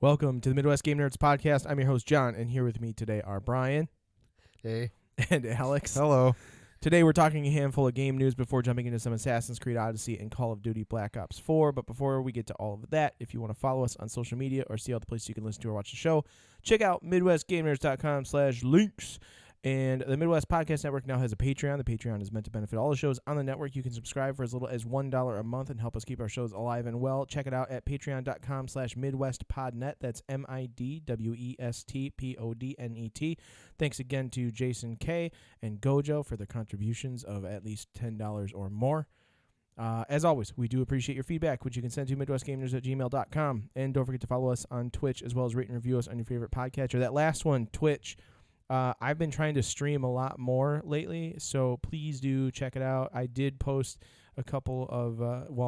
Welcome to the Midwest Game Nerds podcast. I'm your host, John, and here with me today are Brian. Hey. And Alex. Hello. Today we're talking a handful of game news before jumping into some Assassin's Creed Odyssey and Call of Duty Black Ops 4. But before we get to all of that, if you want to follow us on social media or see all the places you can listen to or watch the show, check out MidwestGameNerds.com/links. And the Midwest Podcast Network now has a Patreon. The Patreon is meant to benefit all the shows on the network. You can subscribe for as little as $1 a month and help us keep our shows alive and well. Check it out at patreon.com/MidwestPodnet. That's MidwestPodnet. Thanks again to Jason K. and Gojo for their contributions of at least $10 or more. As always, we do appreciate your feedback, which you can send to MidwestGameNerds@gmail.com. And don't forget to follow us on Twitch, as well as rate and review us on your favorite podcatcher. That last one, Twitch. I've been trying to stream a lot more lately, so please do check it out. I did post a couple of,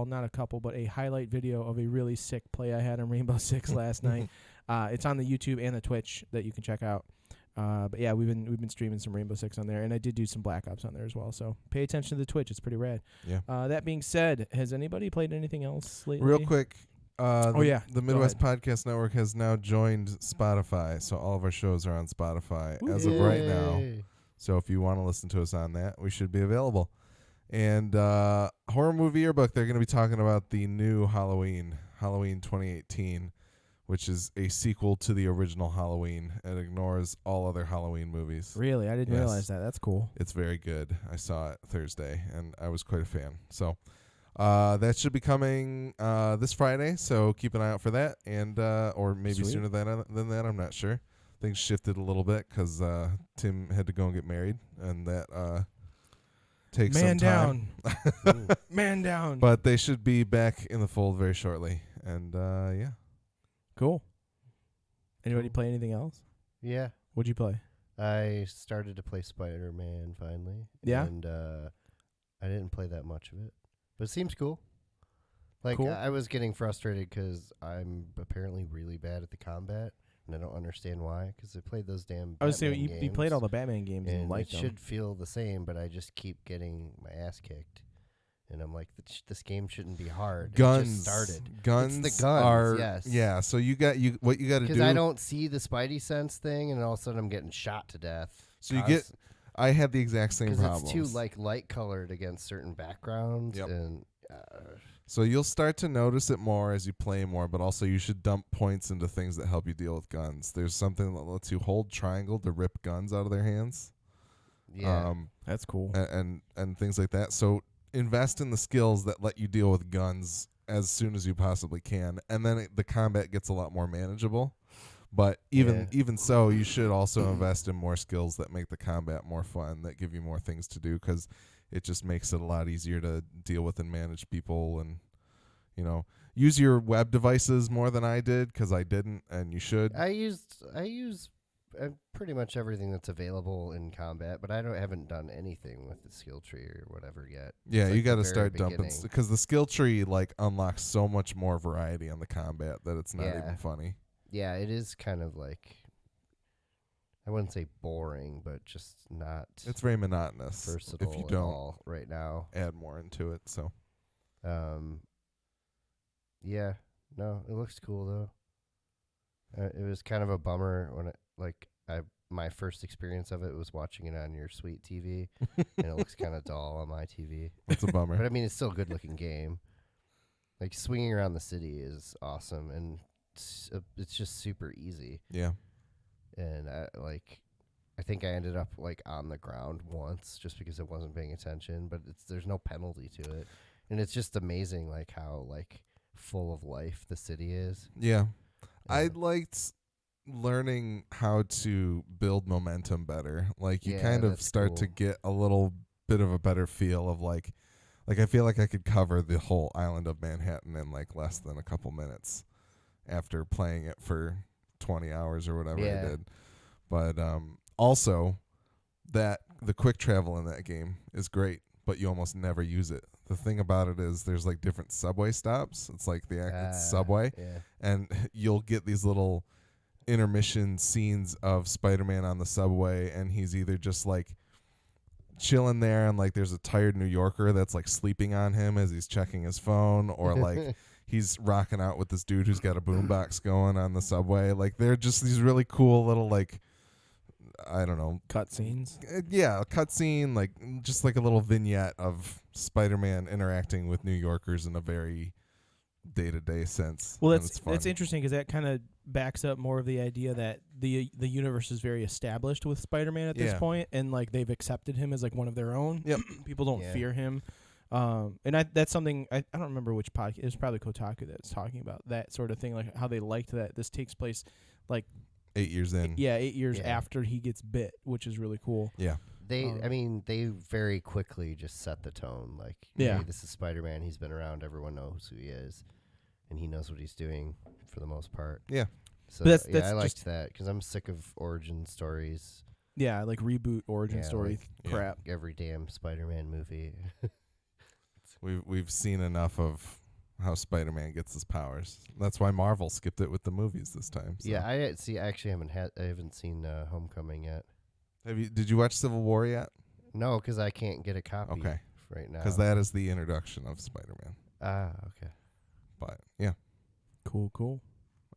not a couple, but a highlight video of a really sick play I had on Rainbow Six last night. It's on the YouTube and the Twitch that you can check out. But yeah, we've been streaming some Rainbow Six on there, and I did do some Black Ops on there as well. So pay attention to the Twitch; it's pretty rad. Yeah. That being said, has anybody played anything else lately? Real quick. The Go Midwest Podcast Network has now joined Spotify, so all of our shows are on Spotify as of right now. So if you want to listen to us on that, we should be available. And Horror Movie Yearbook, they're going to be talking about the new Halloween 2018, which is a sequel to the original Halloween. It ignores all other Halloween movies. Really? I didn't Yes. realize that. That's cool. It's very good. I saw it Thursday, and I was quite a fan. So that should be coming this Friday, so keep an eye out for that, and or maybe Sweet. sooner than that. I'm not sure. Things shifted a little bit because Tim had to go and get married, and that takes some time. Man down. But they should be back in the fold very shortly, and yeah. Cool. Anybody play anything else? Yeah. What'd you play? I started to play Spider-Man finally. Yeah? And I didn't play that much of it. But it seems cool. Like, Cool. I was getting frustrated because I'm apparently really bad at the combat, and I don't understand why, because I played those damn I was saying Batman you played games, all the Batman games and and liked it them. should feel the same, but I just keep getting my ass kicked. And I'm like, this game shouldn't be hard. Guns. It just started. Guns. It's the guns, are yes. Yeah. So what you got to Because do. I don't see the Spidey sense thing, and all of a sudden I'm getting shot to death. So you get. I had the exact same Because problems. it's too light colored against certain backgrounds, Yep. and So you'll start to notice it more as you play more, but also you should dump points into things that help you deal with guns. There's something that lets you hold triangle to rip guns out of their hands. yeah, That's cool. And things like that. So invest in the skills that let you deal with guns as soon as you possibly can, and then the combat gets a lot more manageable. But even so, you should also invest in more skills that make the combat more fun, that give you more things to do, because it just makes it a lot easier to deal with and manage people, and use your web devices more than I did, because I didn't, and you should. I use pretty much everything that's available in combat, but I haven't done anything with the skill tree or whatever yet. Yeah, It's you like got to the very start dumping, beginning. because the skill tree unlocks so much more variety on the combat that it's not Yeah. even funny. Yeah, it is kind of like, I wouldn't say boring, but just not It's very monotonous versatile if you at don't all right now. add more into it. So Yeah, no, it looks cool though. It was kind of a bummer when my first experience of it was watching it on your sweet TV, and it looks kind of dull on my TV. it's a bummer. But I mean, it's still a good looking game. Like, swinging around the city is awesome, and it's just super easy. Yeah. And I think I ended up on the ground once just because I wasn't paying attention, but there's no penalty to it, and it's just amazing how full of life the city is. Yeah. Yeah. I liked learning how to build momentum better. You Yeah, kind of that's start to cool. get a little bit of a better feel of I feel like I could cover the whole island of Manhattan in less than a couple minutes after playing it for 20 hours or whatever Yeah. I did. But also that the quick travel in that game is great, but you almost never use it. The thing about it is there's different subway stops. It's it's subway, Yeah. and you'll get these little intermission scenes of Spider-Man on the subway, and he's either just chilling there, and there's a tired New Yorker that's sleeping on him as he's checking his phone, or he's rocking out with this dude who's got a boombox going on the subway. Like they're just these really cool little like, I don't know, Cutscenes. yeah, a cutscene, like just like a little vignette of Spider-Man interacting with New Yorkers in a very day-to-day sense. Well, and that's it's fun. interesting because that kind of backs up more of the idea that the universe is very established with Spider-Man at this Yeah. point, and like they've accepted him as like one of their own. Yep. People don't Yeah. fear him. And that's something I don't remember which podcast. It was probably Kotaku that's talking about that sort of thing, like how they liked that this takes place like 8 years in. 8 years Yeah. after he gets bit, which is really cool. Yeah. I mean, they very quickly just set the tone. Like, Yeah. hey, this is Spider-Man. He's been around. Everyone knows who he is, and he knows what he's doing for the most part. Yeah. So But yeah, that's I liked just- that because I'm sick of origin stories. Yeah, like reboot origin Yeah, story like- Yeah. crap. Every damn Spider-Man movie. We've seen enough of how Spider-Man gets his powers. That's why Marvel skipped it with the movies this time. So. Yeah, I actually haven't seen Homecoming yet. Did you watch Civil War yet? No, because I can't get a copy Okay. right now. Because that is the introduction of Spider-Man. Okay. But yeah, Cool.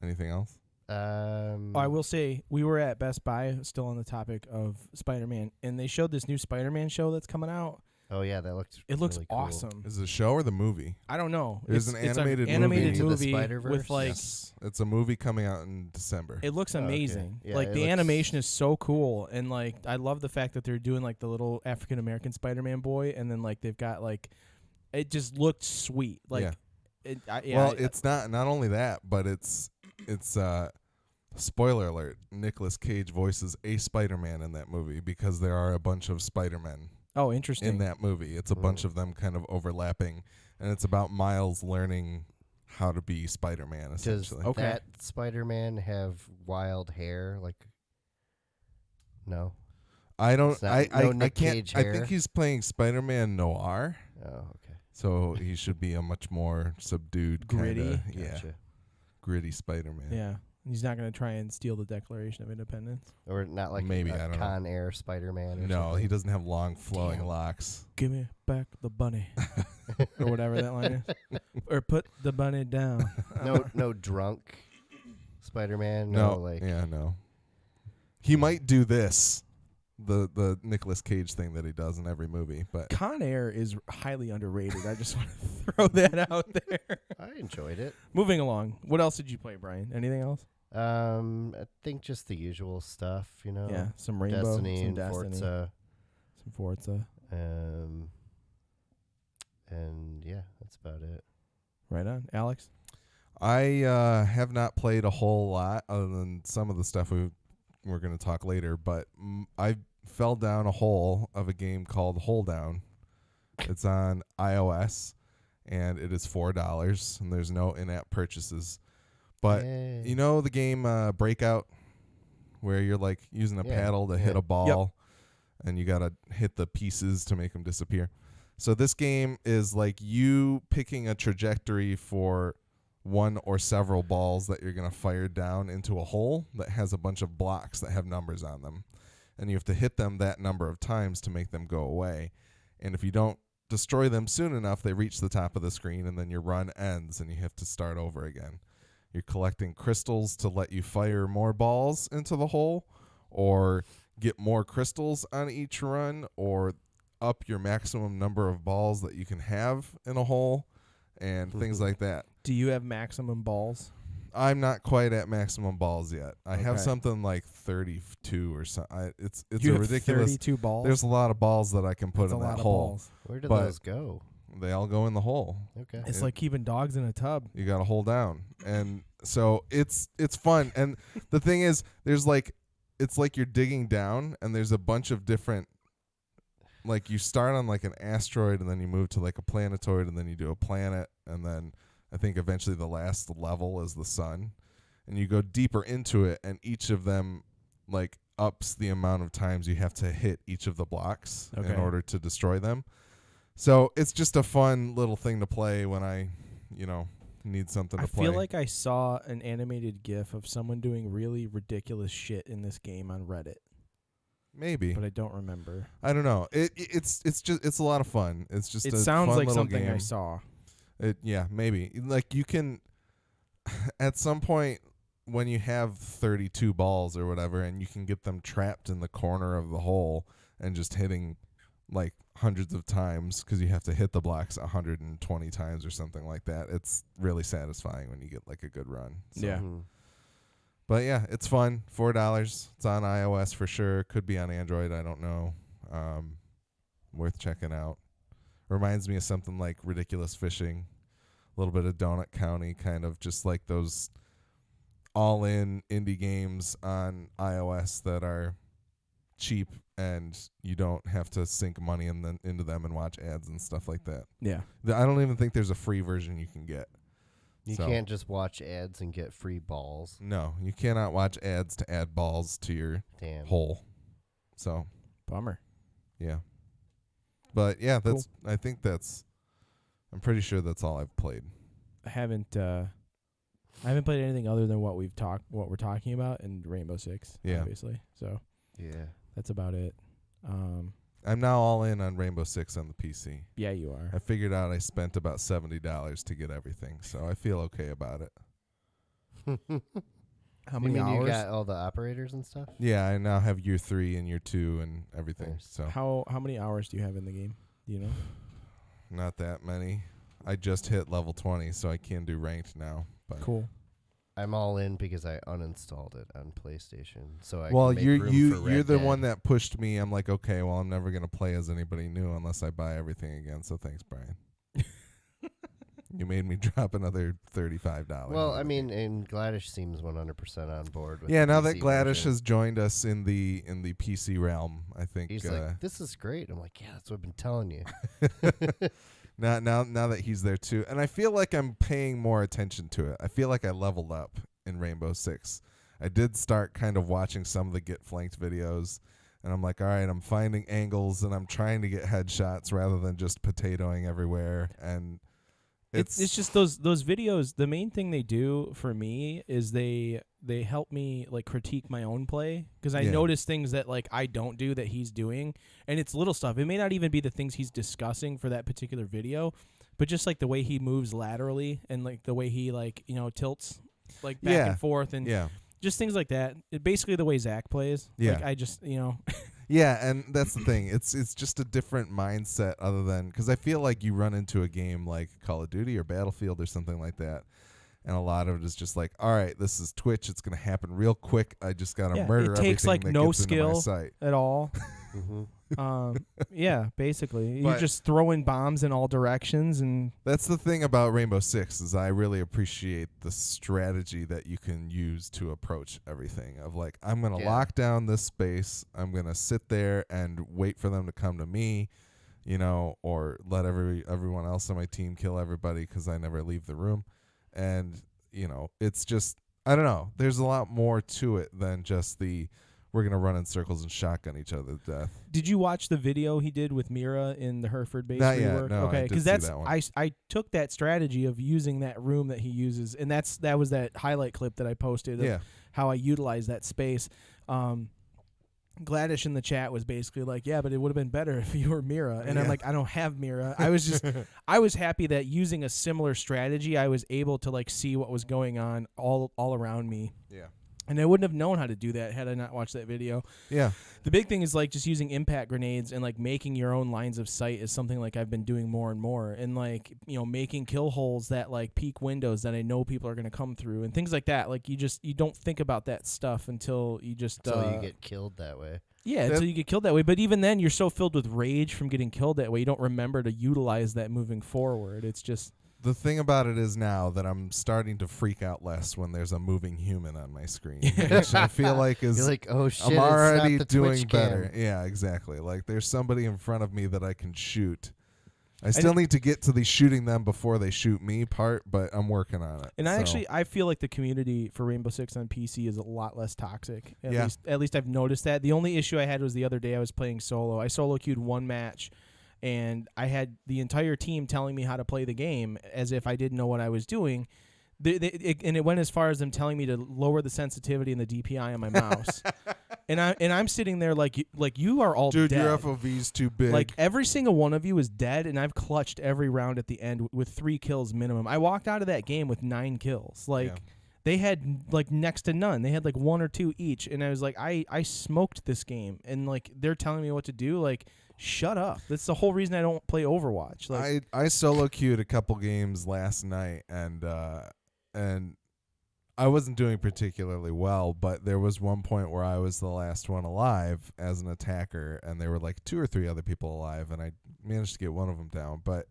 anything else? I will say we were at Best Buy, still on the topic of Spider-Man, and they showed this new Spider-Man show that's coming out. Oh yeah, that looked. It looks really cool. awesome. Is it a show or the movie? I don't know. There's It's an animated animated movie. Into the movie Spider-Verse? with like Yes. It's a movie coming out in December. it looks Oh, okay. amazing. Yeah, Like it the looks- animation is so cool, and like I love the fact that they're doing like the little African American Spider-Man boy, and then like they've got like it just looked sweet. Like Yeah. yeah, It's not only that, but it's spoiler alert, Nicolas Cage voices a Spider-Man in that movie because there are a bunch of Spider-Men oh interesting. in that movie. It's a bunch of them kind of overlapping, and it's about Miles learning how to be Spider-Man Does essentially. Okay. that Spider-Man have wild hair? Like, no. I don't It's not- I no I Nick can't Cage I hair? think he's playing Spider-Man noir, Oh, okay. so he should be a much more subdued Gritty? kinda, Gotcha. gritty Spider-Man. yeah, he's not gonna try and steal the Declaration of Independence. Or not like Maybe, I a don't know. Con Air Spider-Man. Or No, something? he doesn't have long flowing Damn. locks. Give me back the bunny, or whatever that line is, or put the bunny down. No drunk Spider-Man. No, like no. He might do this, the Nicolas Cage thing that he does in every movie, but Con Air is highly underrated. I just want to throw that out there. I enjoyed it. Moving along, what else did you play, Brian? Anything else? I think just the usual stuff, you know. Yeah, some Rainbow, Destiny some and Destiny, Forza. some Forza. And yeah, that's about it. Right on, Alex. I have not played a whole lot other than some of the stuff we're going to talk later, but I fell down a hole of a game called Hole Down. It's on iOS, and it is $4, and there's no in-app purchases. But Yay. you know the game Breakout, where you're like using a Yeah, paddle to yeah. hit a ball, and you got to hit the pieces to make them disappear. So this game is like you picking a trajectory for one or several balls that you're going to fire down into a hole that has a bunch of blocks that have numbers on them. And you have to hit them that number of times to make them go away. And if you don't destroy them soon enough, they reach the top of the screen, and then your run ends and you have to start over again. You're collecting crystals to let you fire more balls into the hole, or get more crystals on each run, or up your maximum number of balls that you can have in a hole, and things like that. Do you have maximum balls? I'm not quite at maximum balls yet. I have Okay. something like 32 or something. It's you a have ridiculous. 32 balls. There's a lot of balls that I can put That's in a lot that of hole. balls. Where do but- those go? They all go in the hole. Okay. It's like keeping dogs in a tub. You got to hold down, and so it's fun. And the thing is, there's like, it's like you're digging down, and there's a bunch of different. Like you start on like an asteroid, and then you move to like a planetoid, and then you do a planet, and then I think eventually the last level is the sun, and you go deeper into it, and each of them like ups the amount of times you have to hit each of the blocks in Okay. order to destroy them. So it's just a fun little thing to play when I, need something to I play. feel like I saw an animated GIF of someone doing really ridiculous shit in this game on Reddit, Maybe. but I don't remember. I don't know. It's a lot of fun. It's just It a sounds fun like little something I game. saw. Yeah, maybe. Like you can at some point when you have 32 balls or whatever and you can get them trapped in the corner of the hole and just hitting like hundreds of times because you have to hit the blocks 120 times or something like that. It's really satisfying when you get like a good run. So. Yeah. Mhm. But yeah, it's fun. $4. It's on iOS for sure. Could be on Android. I don't know. Worth checking out. Reminds me of something like Ridiculous Fishing, a little bit of Donut County, kind of just like those all-in indie games on iOS that are cheap and you don't have to sink money into them and watch ads and stuff like that. Yeah. I don't even think there's a free version you can get. You So- can't just watch ads and get free balls. No, you cannot watch ads to add balls to your Damn. hole. So, Bummer. yeah. But yeah, that's I'm pretty sure that's all I've played. I haven't played anything other than what we're talking about in Rainbow Six, Yeah. obviously. So Yeah. that's about it. I'm now all in on Rainbow Six on the PC. Yeah, you are. I figured out I spent about $70 to get everything, so I feel okay about it. How You many mean you hours? got all the operators and stuff? Yeah, I now have year 3 and year 2 and everything. Nice. So How many hours do you have in the game? Do you know? not that many. I just hit level 20, so I can do ranked now. But Cool. I'm all in because I uninstalled it on PlayStation. So I well, can make you're room you for you're Red the Dead. one that pushed me. I'm like, okay, well, I'm never gonna play as anybody new unless I buy everything again. So thanks, Brian. You made me drop another $35. Well, I mean, and Gladish seems 100% on board with yeah. the Now that PC Gladish version. has joined us in the PC realm, I think. He's like, this is great. I'm like, yeah, that's what I've been telling you. now that he's there too, and I feel like I'm paying more attention to it. I feel like I leveled up in Rainbow Six. I did start kind of watching some of the Get Flanked videos, and I'm like, all right, I'm finding angles and I'm trying to get headshots rather than just potatoing everywhere. And It's just those videos. The main thing they do for me is they help me like critique my own play because I Yeah. notice things that like I don't do that he's doing, and it's little stuff. It may not even be the things he's discussing for that particular video, but just like the way he moves laterally and like the way he like tilts like back Yeah. and forth and yeah. just things like that. Basically the way Zach plays. Yeah. Like I just Yeah, and that's the thing. It's just a different mindset other than because I feel like you run into a game like Call of Duty or Battlefield or something like that, and a lot of it is just like, all right, this is Twitch. It's gonna happen real quick. I just gotta Yeah, murder it takes, everything like, that no gets into my skill. sight. at all. Mm-hmm. Yeah, basically you're But- just throwing bombs in all directions and That's the thing about Rainbow Six is I really appreciate the strategy that you can use to approach everything. Of like, I'm gonna Yeah. lock down this space. I'm gonna sit there and wait for them to come to me, or let everyone else on my team kill everybody because I never leave the room. And it's just I don't know. There's a lot more to it than just we're gonna run in circles and shotgun each other to death. Did you watch the video he did with Mira in the Hereford base? Not where you yet, work? no, I Okay, did because see that's that one. I took that strategy of using that room that he uses, and that was that highlight clip that I posted of Yeah. how I utilize that space. Gladish in the chat was basically like, yeah, but it would have been better if you were Mira. And I'm Yeah. like, I don't have Mira. I was happy that using a similar strategy, I was able to like see what was going on all around me. Yeah. And I wouldn't have known how to do that had I not watched that video. Yeah. The big thing is like just using impact grenades and like making your own lines of sight is something like I've been doing more and more, and like making kill holes that like peak windows that I know people are going to come through and things like that. Like you don't think about that stuff until you just So you get killed that way. until you get killed that way. But even then, you're so filled with rage from getting killed that way, you don't remember to utilize that moving forward. It's just The thing about it is now that I'm starting to freak out less when there's a moving human on my screen, which I feel like is You're like, oh shit, I'm it's not already the doing Twitch better. cam. Yeah, exactly. Like there's somebody in front of me that I can shoot. I still need to get to the shooting them before they shoot me part, but I'm working on it. And So, I feel like the community for Rainbow Six on PC is a lot less toxic. Yeah. At least I've noticed that. The only issue I had was the other day I was playing solo. I solo queued one match, and I had the entire team telling me how to play the game as if I didn't know what I was doing. And it went as far as them telling me to lower the sensitivity and the DPI on my mouse. and I'm sitting there like you are all Dude, dead. your FOV's too big. Like every single one of you is dead, and I've clutched every round at the end with 3 kills minimum. I walked out of that game with 9 kills. Like Yeah. they had like next to none. They had like 1 or 2 each, and I was like, I smoked this game, and like they're telling me what to do. Like, shut up. That's the whole reason I don't play Overwatch. Like, I solo queued a couple games last night, and I wasn't doing particularly well, but there was one point where I was the last one alive as an attacker, and there were like 2 or 3 other people alive, and I managed to get one of them down. But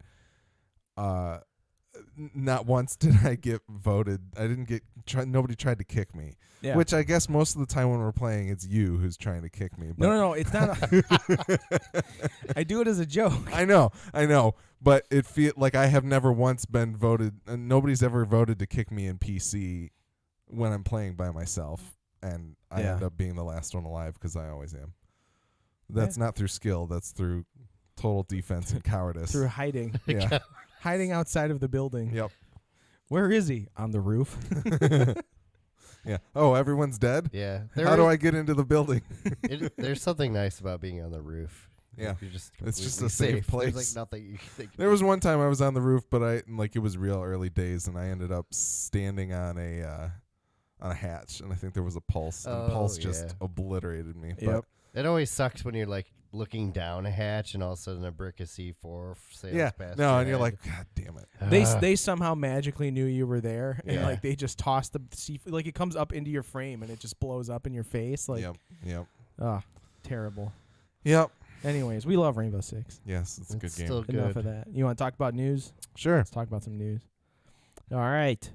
not once did I get voted. I didn't get. Nobody tried to kick me. yeah. Which I guess most of the time when we're playing, it's you who's trying to kick me. But no, it's not. I do it as a joke. I know, but it feel like I have never once been voted, and nobody's ever voted to kick me in PC when I'm playing by myself, and I Yeah. end up being the last one alive because I always am. That's not through skill. That's through total defense and cowardice. Through hiding, Yeah. hiding outside of the building. Yep. Where is he? On the roof. Yeah. Oh, everyone's dead? Yeah. How do I get into the building? There's something nice about being on the roof. Yeah. You're just It's just completely a safe safe. place. There's like nothing you can think. There was one time I was on the roof, but it was real early days, and I ended up standing on a hatch, and I think there was a pulse, and Oh, pulse just yeah. obliterated me. Yep. It always sucks when you're like looking down a hatch and all of a sudden a brick of C4 sails Yeah. past No, your and you're head. like, God damn it. They somehow magically knew you were there, and Yeah. like they just tossed the like it comes up into your frame and it just blows up in your face. Like, Yep. terrible. Yep. Anyways, we love Rainbow Six. Yes, it's a good It's game. still Enough good. of that. You want to talk about news? Sure. Let's talk about some news. All right.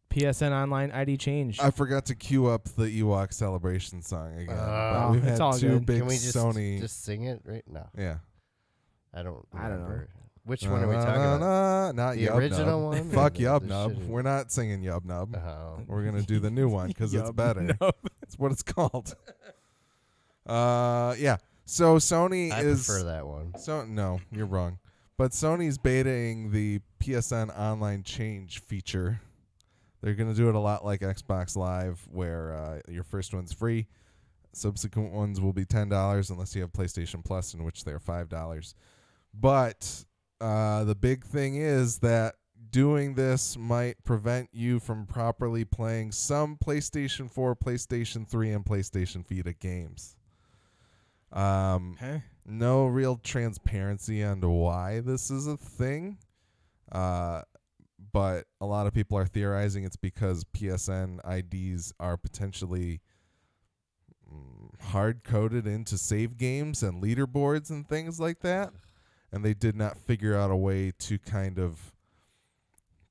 PSN Online ID change. I forgot to queue up the Ewok celebration song again. But Oh, we've it's had all 2 good. big Can we just Sony. sing it right now? Yeah. I don't know. remember. Which one are we talking about? Not The Yub original Nub. one? Fuck or Yub the Nub. shitty- We're not singing Yub Nub. Oh. We're gonna do the new one because it's Yub better. Nub. That's what it's called. Yeah. So Sony I is. prefer that one. So no, you're wrong. But Sony's betaing the PSN online change feature. They're going to do it a lot like Xbox Live, where your first one's free. Subsequent ones will be $10 unless you have PlayStation Plus, in which they're $5. But the big thing is that doing this might prevent you from properly playing some PlayStation 4, PlayStation 3, and PlayStation Vita games. Huh? No real transparency on why this is a thing. But a lot of people are theorizing it's because PSN IDs are potentially hard-coded into save games and leaderboards and things like that. And they did not figure out a way to kind of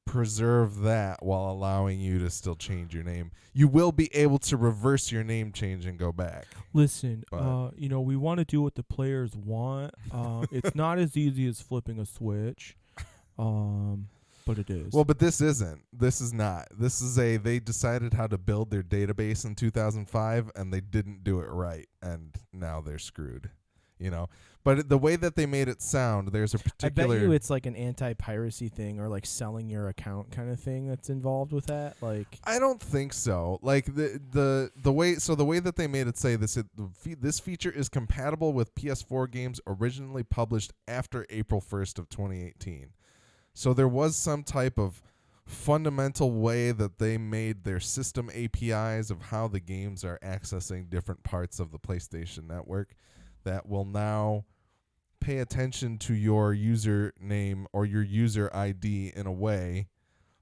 preserve that while allowing you to still change your name. You will be able to reverse your name change and go back. Listen, But- we want to do what the players want. It's not as easy as flipping a switch, but it is. Well, but this isn't. This is not. This is they decided how to build their database in 2005 and they didn't do it right, and now they're screwed. But the way that they made it sound, there's a I particular bet you it's like an anti-piracy thing or like selling your account kind of thing that's involved with that. Like, I don't think so. Like the way that they made it say this this feature is compatible with PS4 games originally published after April 1st of 2018. So there was some type of fundamental way that they made their system APIs of how the games are accessing different parts of the PlayStation network that will now pay attention to your username or your user ID in a way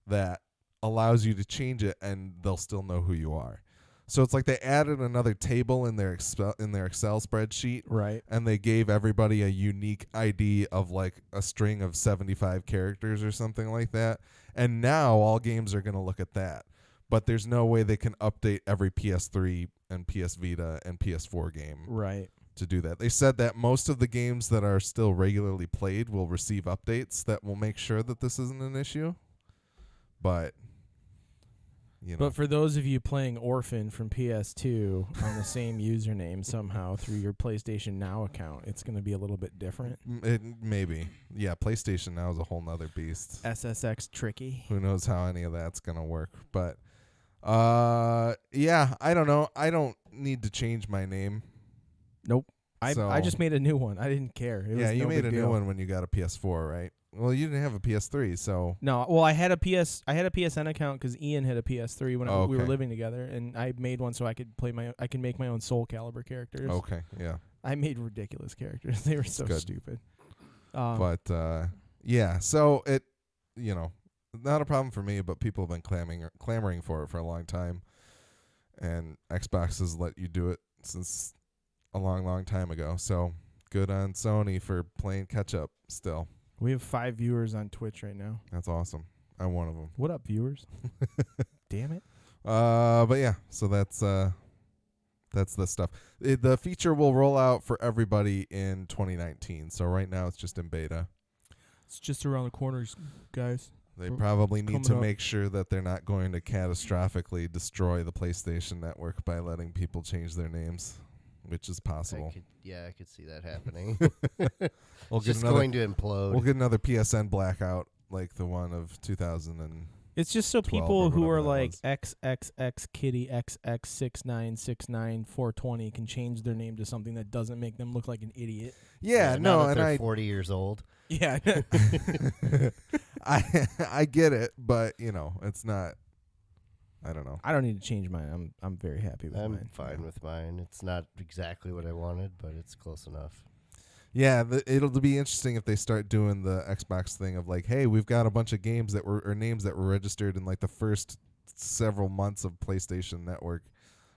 that allows you to change it and they'll still know who you are. So it's like they added another table in their Excel spreadsheet, right? and they gave everybody a unique ID of like a string of 75 characters or something like that. And now all games are going to look at that. But there's no way they can update every PS3 and PS Vita and PS4 game Right. to do that. They said that most of the games that are still regularly played will receive updates that will make sure that this isn't an issue. But But for those of you playing Orphan from PS2 on the same username somehow through your PlayStation Now account, it's going to be a little bit different. Maybe. Yeah, PlayStation Now is a whole nother beast. SSX tricky. Who knows how any of that's going to work. But, yeah, I don't know. I don't need to change my name. Nope. I So- just made a new one. I didn't care. It Yeah, was you no made big a new deal. one when you got a PS4, right? Well, you didn't have a PS3, so No, well, I had a PSN account because Ian had a PS3 when we were Okay. living together, and I made one so I could I can make my own Soul Calibur characters. okay, yeah. I made ridiculous characters. They were so good. stupid. But yeah, so it, not a problem for me, but people have been clamoring for it for a long time, and Xbox has let you do it since a long, long time ago. So good on Sony for playing catch up. Still, we have 5 viewers on Twitch right now. that's awesome. I'm one of them. What up, viewers? Damn it. But yeah, so that's the stuff. The feature will roll out for everybody in 2019. So right now it's just in beta. It's just around the corners, guys. They We're probably need to coming up. make sure that they're not going to catastrophically destroy the PlayStation Network by letting people change their names, which is possible. I could see that happening. We'll It's just going to implode. We'll get another PSN blackout like the one of 2000 and It's just so 12 people or who whatever are that like was. XXX Kitty XX6969420 can change their name to something that doesn't make them look like an idiot. yeah, now no, that and they're I 40 years old. Yeah. I get it, but it's not. I don't know. I don't need to change mine. I'm very happy with I'm mine. fine with mine. It's not exactly what I wanted, but it's close enough. Yeah, it'll be interesting if they start doing the Xbox thing of like, hey, we've got a bunch of games that were or names that were registered in like the first several months of PlayStation Network.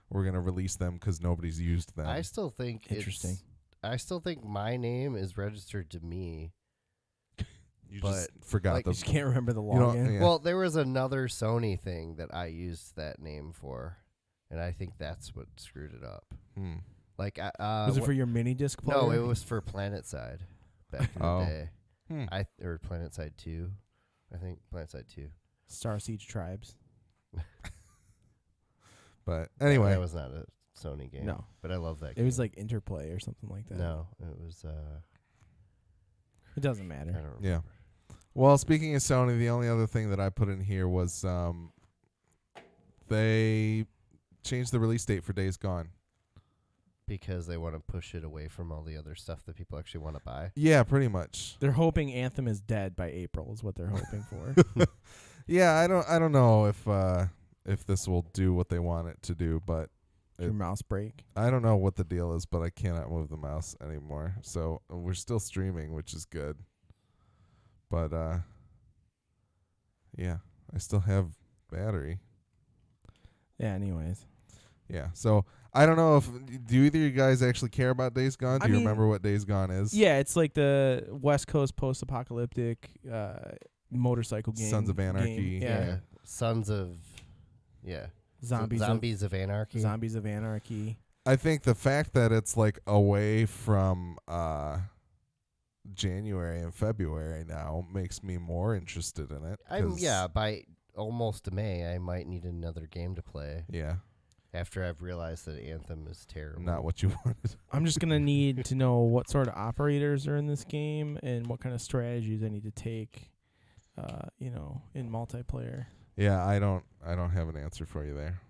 We're gonna release them because nobody's used them. I still think Interesting. I still think my name is registered to me. you but, just forgot like, I the. just can't remember the You know, login. yeah. Well, there was another Sony thing that I used that name for, and I think that's what screwed it up. Hmm. Like, Was it for your mini disc player? no, it was for PlanetSide back in Oh. the day. Hmm. Or PlanetSide 2, I think PlanetSide 2. Star Siege Tribes. But anyway, that was not a Sony game. No. but I love that. It was game. like Interplay or something like that. No, it was. It doesn't I matter. don't remember. Yeah. Well, speaking of Sony, the only other thing that I put in here was they changed the release date for Days Gone. Because they want to push it away from all the other stuff that people actually want to buy. Yeah, pretty much. They're hoping Anthem is dead by April is what they're hoping for. Yeah, I don't know if this will do what they want it to do, but Your mouse break. I don't know what the deal is, but I cannot move the mouse anymore. So we're still streaming, which is good. But yeah, I still have battery. Yeah, anyways. Yeah. So I don't know if do either of you guys actually care about Days Gone? Do I you mean, remember what Days Gone is? Yeah, it's like the West Coast post-apocalyptic motorcycle game. Sons of Anarchy. game. Yeah. Sons of. Yeah. Zombies of Anarchy. Zombies of Anarchy. I think the fact that it's like away from January and February now makes me more interested in it. 'cause- By almost May, I might need another game to play Yeah. after I've realized that Anthem is terrible. Not what you wanted. I'm just going to need to know what sort of operators are in this game and what kind of strategies I need to take, in multiplayer. Yeah, I don't have an answer for you there.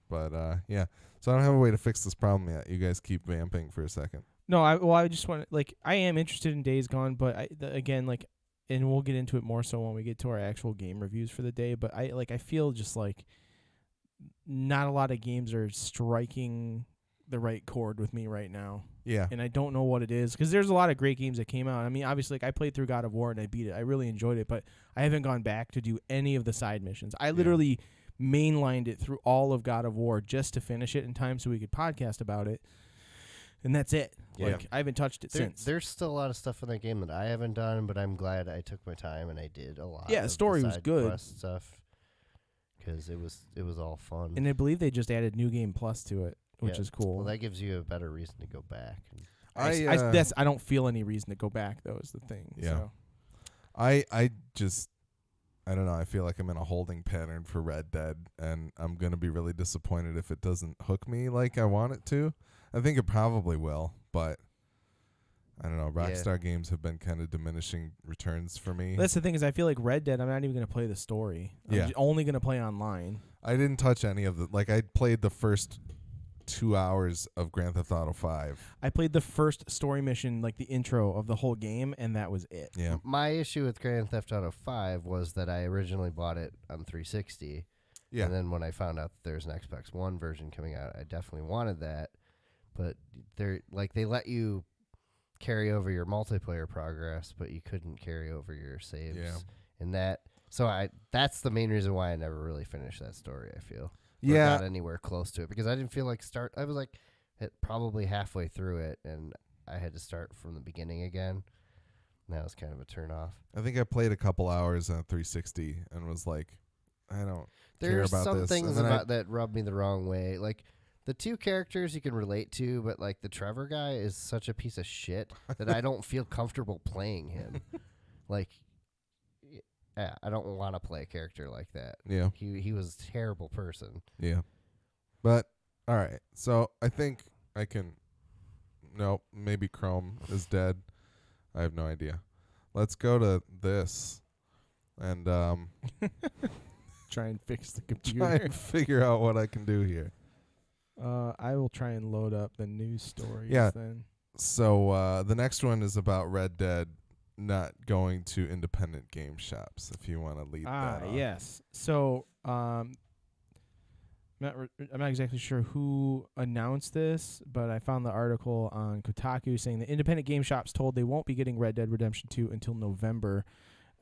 But yeah. So I don't have a way to fix this problem yet. You guys keep vamping for a second. No, I just want I am interested in Days Gone, but again, and we'll get into it more so when we get to our actual game reviews for the day, but I feel just like not a lot of games are striking the right chord with me right now. Yeah. And I don't know what it is because there's a lot of great games that came out. I mean, obviously, I played through God of War and I beat it. I really enjoyed it, but I haven't gone back to do any of the side missions. I literally mainlined it through all of God of War just to finish it in time so we could podcast about it. And that's it. Yeah. I haven't touched it since. There's still a lot of stuff in that game that I haven't done, but I'm glad I took my time and I did a lot. Yeah, of the story was side good. quest stuff because it was all fun. And I believe they just added New Game Plus to it, which Yeah. is cool. Well, that gives you a better reason to go back. I don't feel any reason to go back, though, is the thing. Yeah. So. I just I don't know. I feel like I'm in a holding pattern for Red Dead, and I'm going to be really disappointed if it doesn't hook me like I want it to. I think it probably will, but I don't know. Rockstar games have been kind of diminishing returns for me. That's the thing is I feel like Red Dead, I'm not even going to play the story. I'm Yeah. only going to play online. I didn't touch any of the I played the first 2 hours of Grand Theft Auto 5. I played the first story mission, like the intro of the whole game, and that was it. Yeah. My issue with Grand Theft Auto 5 was that I originally bought it on 360. Yeah. And then when I found out that there's an Xbox One version coming out, I definitely wanted that. But they let you carry over your multiplayer progress, but you couldn't carry over your saves. Yeah. And that's the main reason why I never really finished that story, I feel. Or Yeah. got anywhere close to it, because I didn't feel like I was like probably halfway through it, and I had to start from the beginning again. And that was kind of a turn off. I think I played a couple hours on 360 and was like, I don't care There's about some this. things And then about that rub me the wrong way. Like, the two characters you can relate to, but like the Trevor guy is such a piece of shit that I don't feel comfortable playing him. Like, yeah, I don't want to play a character like that. Yeah. He was a terrible person. Yeah. But all right. So I think I can. No, maybe Chrome is dead. I have no idea. Let's go to this and Try and fix the try computer. and figure out what I can do here. I will try and load up the news stories Yeah. then. So the next one is about Red Dead not going to independent game shops. If you want to lead that off. Yes. So, I'm not exactly sure who announced this, but I found the article on Kotaku saying the independent game shops told they won't be getting Red Dead Redemption 2 until November.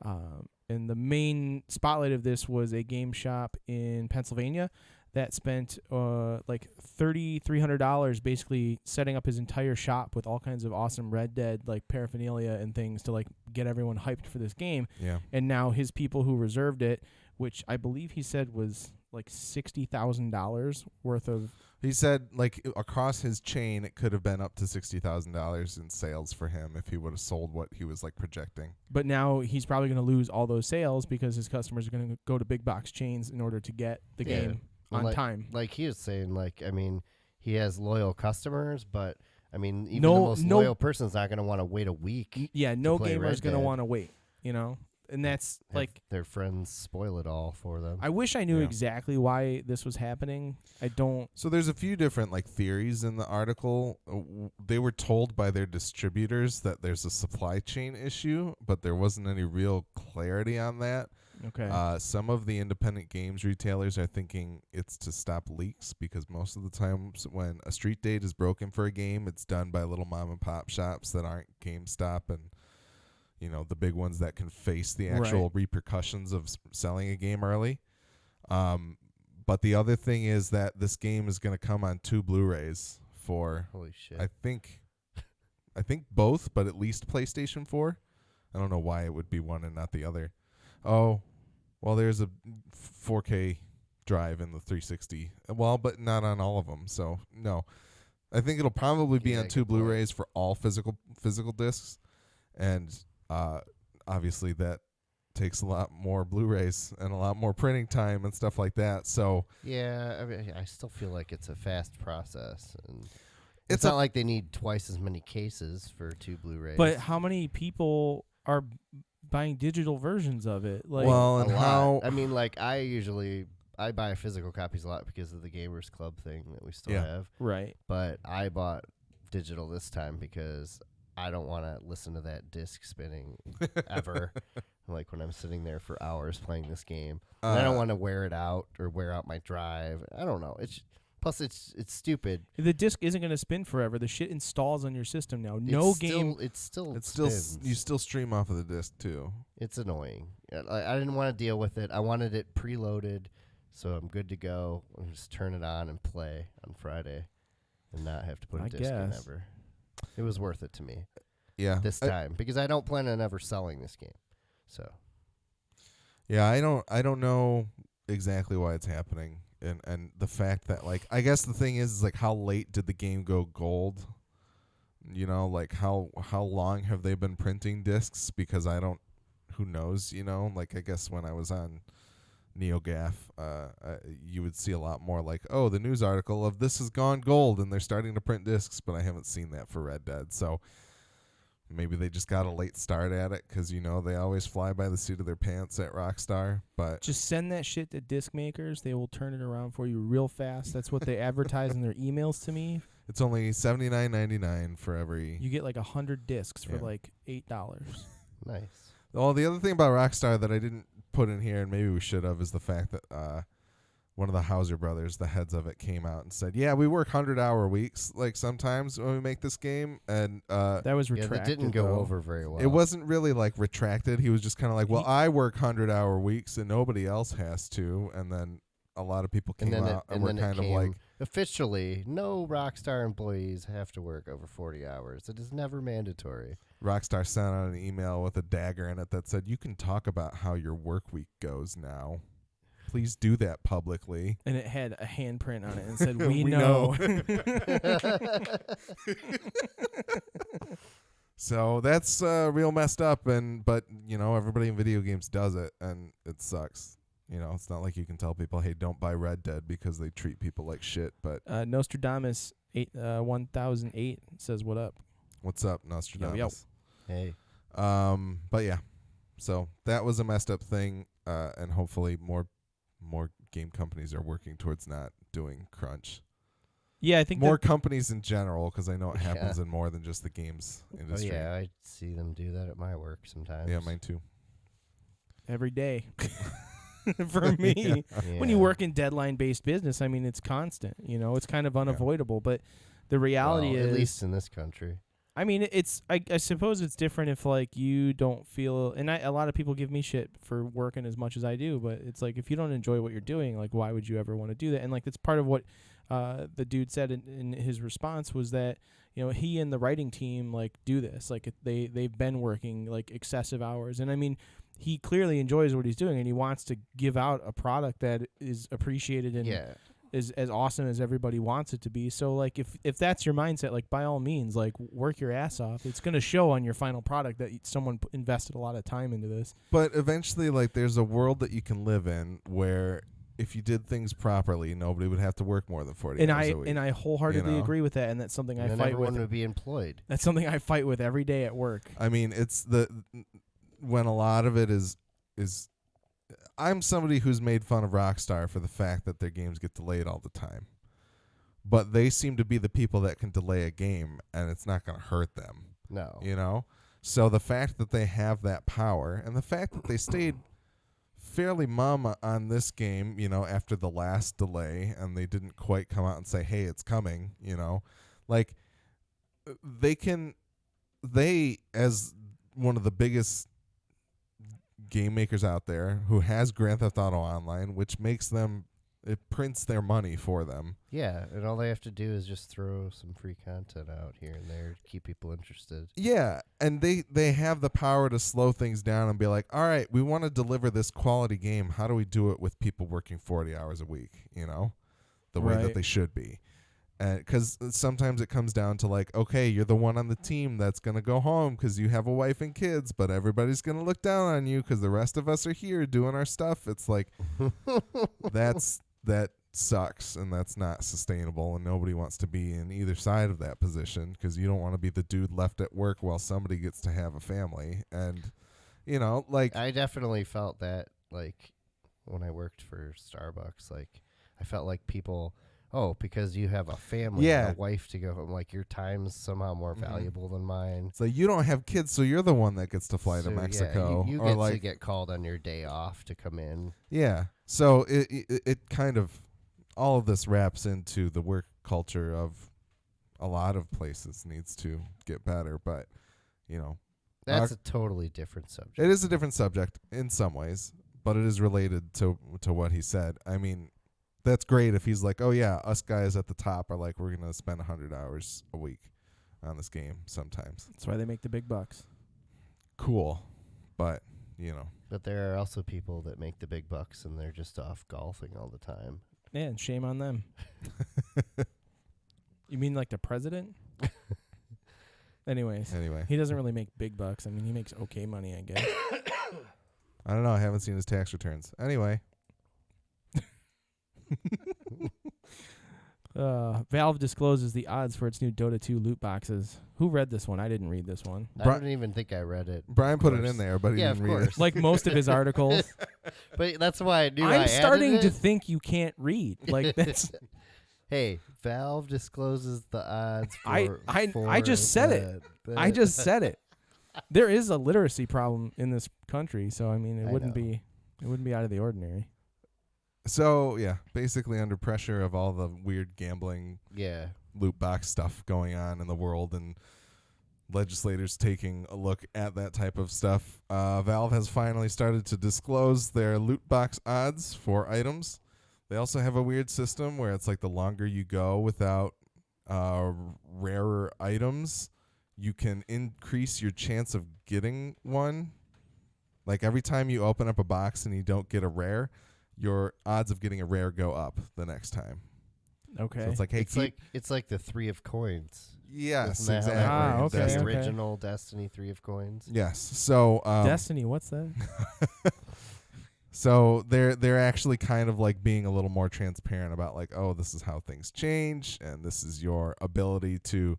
And the main spotlight of this was a game shop in Pennsylvania that spent like $3,300 basically setting up his entire shop with all kinds of awesome Red Dead like paraphernalia and things to like get everyone hyped for this game. Yeah. And now his people who reserved it, which I believe he said was like $60,000 worth of. He said, like, across his chain, it could have been up to $60,000 in sales for him if he would have sold what he was, like, projecting. But now he's probably going to lose all those sales because his customers are going to go to big box chains in order to get the game on time. Like he was saying, like, I mean, he has loyal customers, but, I mean, even No- the most no- loyal person's not going to want to wait a week. Yeah, no play gamer Red is going to Dead. want to wait, you know? And that's Have like, their friends spoil it all for them. I wish I knew Yeah. exactly why this was happening. I don't. So there's a few different, like, theories in the article. They were told by their distributors that there's a supply chain issue, but there wasn't any real clarity on that. Okay. Some of the independent games retailers are thinking it's to stop leaks because most of the times when a street date is broken for a game, it's done by little mom and pop shops that aren't GameStop and, you know, the big ones that can face the actual repercussions of selling a game early. But the other thing is that this game is going to come on 2 Blu-rays for, Holy shit. I think both, but at least PlayStation 4. I don't know why it would be one and not the other. Oh, well, there's a 4K drive in the 360. Well, but not on all of them. So no, I think it'll probably be Yeah, on 2 good point. Blu-rays for all physical discs, and obviously that takes a lot more Blu-rays and a lot more printing time and stuff like that. So Yeah, I mean, I still feel like it's a fast process, and It's it's a- not like they need twice as many cases for 2 Blu-rays. But how many people are buying digital versions of it? Like, well, A and lot. how I mean, like I buy physical copies a lot because of the Gamers Club thing that we still Yeah. have. right. But I bought digital this time because I don't want to listen to that disc spinning ever. Like when I'm sitting there for hours playing this game, and I don't want to wear it out or wear out my drive. I don't know. It's stupid. The disc isn't going to spin forever. The shit installs on your system now. It's still spins. you still stream off of the disc too. It's annoying. I didn't want to deal with it. I wanted it preloaded, so I'm good to go. I'll just turn it on and play on Friday, and not have to put a I disc in guess. ever. It was worth it to me Yeah, this time because I don't plan on ever selling this game. So Yeah, I don't know exactly why it's happening, and the fact that, like, I guess the thing is like how late did the game go gold? You know, like how long have they been printing discs? Because who knows? You know, like I guess when I was on NeoGAF, you would see a lot more like, oh, the news article of this has gone gold and they're starting to print discs, but I haven't seen that for Red Dead. So maybe they just got a late start at it because, they always fly by the seat of their pants at Rockstar. But Just send that shit to disc makers. They will turn it around for you real fast. That's what they advertise in their emails to me. it's only $79.99 for every. You get like 100 discs for Yeah. like $8. Nice. Well, the other thing about Rockstar that I didn't put in here, and maybe we should have, is the fact that one of the Hauser brothers, the heads of it, came out and said, "Yeah, we work 100-hour weeks, like sometimes when we make this game." And That was Yeah, retracted. that didn't go though. over very well. it wasn't really like retracted. He was just kind of like, "Well, I work 100-hour weeks, and nobody else has to." And then a lot of people came out and were kind of like, officially, no Rockstar employees have to work over 40 hours. It is never mandatory. Rockstar sent out an email with a dagger in it that said, "You can talk about how your work week goes now. Please do that publicly." And it had a handprint on it and said, "We, We know." So that's real messed up, but everybody in video games does it, and it sucks. It's not like you can tell people, "Hey, don't buy Red Dead," because they treat people like shit. But Nostradamus 1008 says, "What up?" what's up, Nostradamus? Yo. Hey, But yeah, so that was a messed up thing, and hopefully more game companies are working towards not doing crunch. Yeah, I think More companies in general, because I know it Yeah. happens in more than just the games oh industry. yeah, I see them do that at my work sometimes. Yeah, mine too. every day for me. When you Yeah. work in deadline-based business, I mean, it's constant. It's kind of unavoidable. But the reality Well, is, at least in this country. I mean, it's I suppose it's different if like you don't feel, and a lot of people give me shit for working as much as I do, but it's like if you don't enjoy what you're doing, like why would you ever want to do that? And like that's part of what the dude said in his response was that he and the writing team like do this, like they've been working like excessive hours, and I mean he clearly enjoys what he's doing and he wants to give out a product that is appreciated and Yeah. is as awesome as everybody wants it to be. So like if that's your mindset, like by all means, like work your ass off. It's going to show on your final product that someone invested a lot of time into this. But eventually, like, there's a world that you can live in where if you did things properly, nobody would have to work more than 40 hours a week. And I wholeheartedly You know? agree with that, and that's something And I then fight everyone with. would be employed. That's something I fight with every day at work. I mean, it's when a lot of it is I'm somebody who's made fun of Rockstar for the fact that their games get delayed all the time. But they seem to be the people that can delay a game, and it's not going to hurt them. No. So the fact that they have that power, and the fact that they stayed fairly mum on this game, after the last delay, and they didn't quite come out and say, "Hey, it's coming," like they as one of the biggest game makers out there who has Grand Theft Auto Online, which it prints their money for them. Yeah, and all they have to do is just throw some free content out here and there to keep people interested. Yeah, and they have the power to slow things down and be like, "All right, we want to deliver this quality game. How do we do it with people working 40 hours a week, the way that Right. they should be?" Because sometimes it comes down to like, okay, you're the one on the team that's going to go home because you have a wife and kids, but everybody's going to look down on you because the rest of us are here doing our stuff. It's like, that sucks, and that's not sustainable, and nobody wants to be in either side of that position because you don't want to be the dude left at work while somebody gets to have a family. And, like... I definitely felt that, like, when I worked for Starbucks, like, I felt like people... Oh, because you have a family, Yeah. and a wife to go home. Like, your time's somehow more valuable than mine. It's like you don't have kids, so you're the one that gets to fly to So, Mexico. Yeah, you or get like, to get called on your day off to come in. Yeah. So it kind of, all of this wraps into the work culture of a lot of places needs to get better. But, That's a totally different subject. it is a different subject in some ways, but it is related to what he said. I mean, that's great if he's like, "Oh yeah, us guys at the top are like, we're going to spend 100 hours a week on this game sometimes." That's why they make the big bucks. Cool. But, But there are also people that make the big bucks and they're just off golfing all the time. Yeah, and shame on them. You mean like the president? Anyways, anyway. he doesn't really make big bucks. I mean, he makes okay money, I guess. I don't know. I haven't seen his tax returns. Anyway. Valve discloses the odds for its new Dota 2 loot boxes. Who read this one? I didn't read this one. I don't even think I read it. Brian put it course. in there, but he Yeah, didn't of read it. course. Like most of his articles. But that's why I knew I I'm added starting it. to think you can't read. Like that's. Hey, Valve discloses the odds. I just said it. I just said it. There is a literacy problem in this country, so I mean, I wouldn't know. be out of the ordinary. So yeah, basically under pressure of all the weird gambling Yeah. loot box stuff going on in the world and legislators taking a look at that type of stuff, Valve has finally started to disclose their loot box odds for items. They also have a weird system where it's like the longer you go without rarer items, you can increase your chance of getting one. Like every time you open up a box and you don't get a rare, your odds of getting a rare go up the next time. Okay. So it's like, hey, It's like the 3 of coins. yes, Isn't that exactly. how that works? okay, The okay. original Destiny 3 of coins. Yes. So Destiny, what's that? so they're actually kind of like being a little more transparent about like, oh, this is how things change and this is your ability to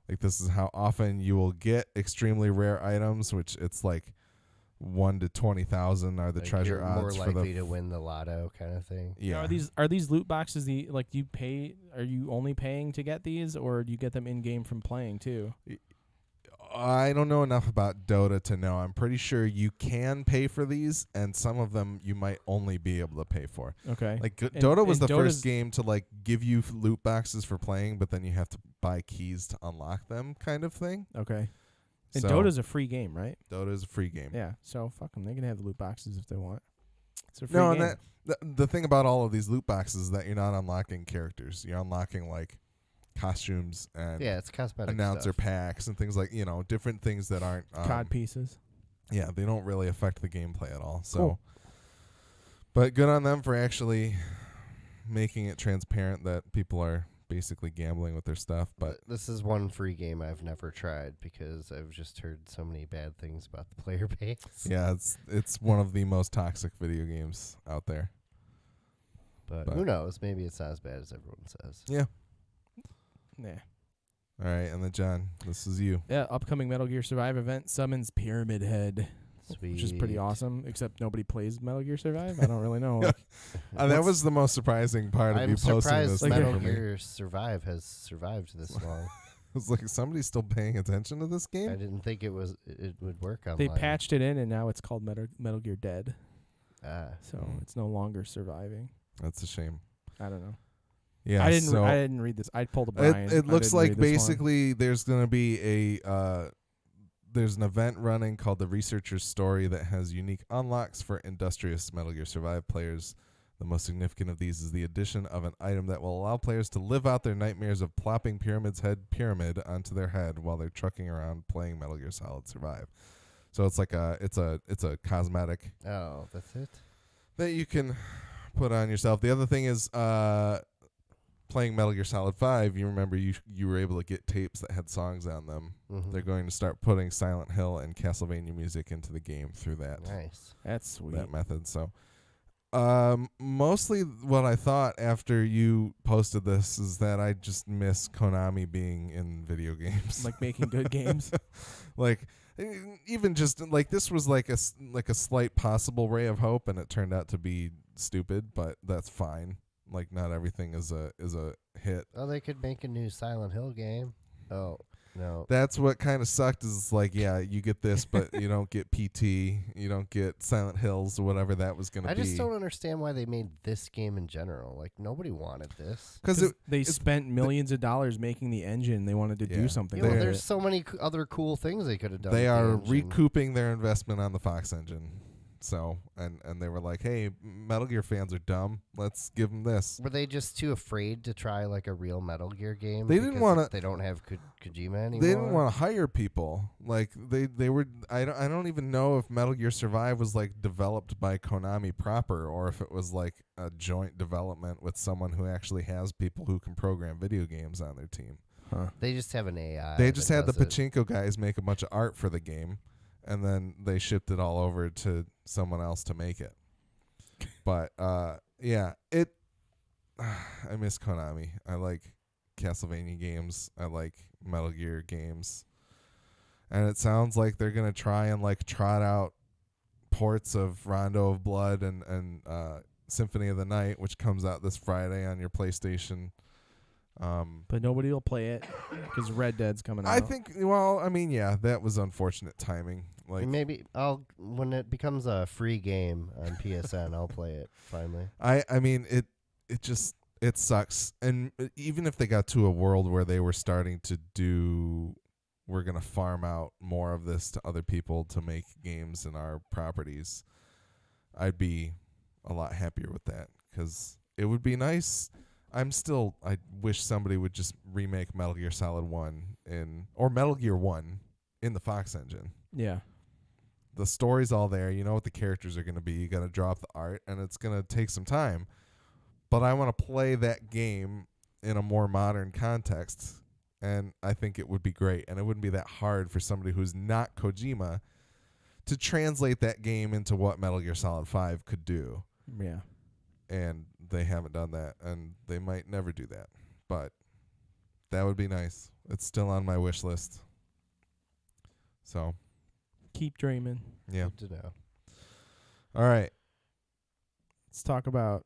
like this is how often you will get extremely rare items, which it's like 1 to 20,000 are the Like treasure you're odds more for likely the to win the lotto kind of thing. yeah. Are these loot boxes the like do you pay? Are you only paying to get these, or do you get them in game from playing too? I don't know enough about Dota to know. I'm pretty sure you can pay for these, and some of them you might only be able to pay for. Okay. Like And- Dota was and the Dota's- first game to like give you loot boxes for playing, but then you have to buy keys to unlock them, kind of thing. Okay. And So Dota's a free game, right? Dota is a free game. Yeah. So fuck them. They can have the loot boxes if they want. It's a free No, game. and the thing about all of these loot boxes is that you're not unlocking characters. You're unlocking like costumes and Yeah, it's cosmetic announcer stuff. packs and things like different things that aren't COD pieces. yeah, they don't really affect the gameplay at all. So, Cool. but good on them for actually making it transparent that people are basically gambling with their stuff. But This is one free game I've never tried because I've just heard so many bad things about the player base. yeah, it's one of the most toxic video games out there. But But- who knows? Maybe it's not as bad as everyone says. Yeah. Yeah. All right, and then John, this is you. Yeah. Upcoming Metal Gear Survive event summons Pyramid Head, Sweet. which is pretty awesome. Except nobody plays Metal Gear Survive. I don't really know. Like, That What's- was the most surprising part of I'm you posting surprised this Like thing Metal for me. Gear Survive has survived this long. It was like somebody's still paying attention to this I game. didn't think it would work online. they patched it in, and now it's called Metal Gear Dead. Ah. So it's no longer surviving. That's a shame. I don't know. Yeah, I didn't. So I didn't read this. I pulled a Brian. it I looks didn't like read this one. basically there's going to be there's an event running called the Researcher's Story that has unique unlocks for industrious Metal Gear Survive players. The most significant of these is the addition of an item that will allow players to live out their nightmares of plopping Pyramid's head pyramid onto their head while they're trucking around playing Metal Gear Solid Survive. So it's like it's a cosmetic Oh, that's it? that you can put on yourself. The other thing is playing Metal Gear Solid 5, you remember you were able to get tapes that had songs on them. Mhm. They're going to start putting Silent Hill and Castlevania music into the game through that Nice. That's sweet. that method. So mostly what I thought after you posted this is that I just miss Konami being in video games. Like making good games. Like even just like this was like a slight possible ray of hope, and it turned out to be stupid, but that's fine. Like not everything is a hit. Oh, they could make a new Silent Hill game. Oh, no. That's what kind of sucked is it's like, yeah, you get this, but you don't get PT, you don't get Silent Hills or whatever that was going to I be. just don't understand why they made this game in general. Like, nobody wanted this. Because They spent millions of dollars making the engine. They wanted to Yeah. do something. You know, with there's it. so many other cool things they could have done. they with the are engine. recouping their investment on the Fox engine. So, and they were like, hey, Metal Gear fans are dumb. Let's give them this. Were they just too afraid to try like a real Metal Gear game? They didn't because wanna- They don't have Kojima anymore. They didn't want to hire people. Like they were. I don't even know if Metal Gear Survive was like developed by Konami proper, or if it was like a joint development with someone who actually has people who can program video games on their team. Huh. They just have an AI. They just that had the does it. pachinko guys make a bunch of art for the game, and then they shipped it all over to someone else to make it. But yeah, I miss Konami. I like Castlevania games. I like Metal Gear games. And it sounds like they're gonna try and like trot out ports of Rondo of Blood and Symphony of the Night, which comes out this Friday on your PlayStation. But nobody will play it because Red Dead's coming out. I think. Well, I mean, yeah, that was unfortunate timing. Like, Maybe when it becomes a free game on PSN, I'll play it finally. I mean, it sucks. And even if they got to a world where they were starting to do, we're gonna farm out more of this to other people to make games in our properties, I'd be a lot happier with that because it would be nice. I wish somebody would just remake Metal Gear Solid 1 or Metal Gear 1 in the Fox engine. Yeah. The story's all there. You know what the characters are going to be. You got to draw up the art, and it's going to take some time. But I want to play that game in a more modern context, and I think it would be great. And it wouldn't be that hard for somebody who's not Kojima to translate that game into what Metal Gear Solid 5 could do. Yeah. And they haven't done that, and they might never do that. But that would be nice. It's still on my wish list. So, Keep dreaming. yeah. Good to know. All right. Let's talk about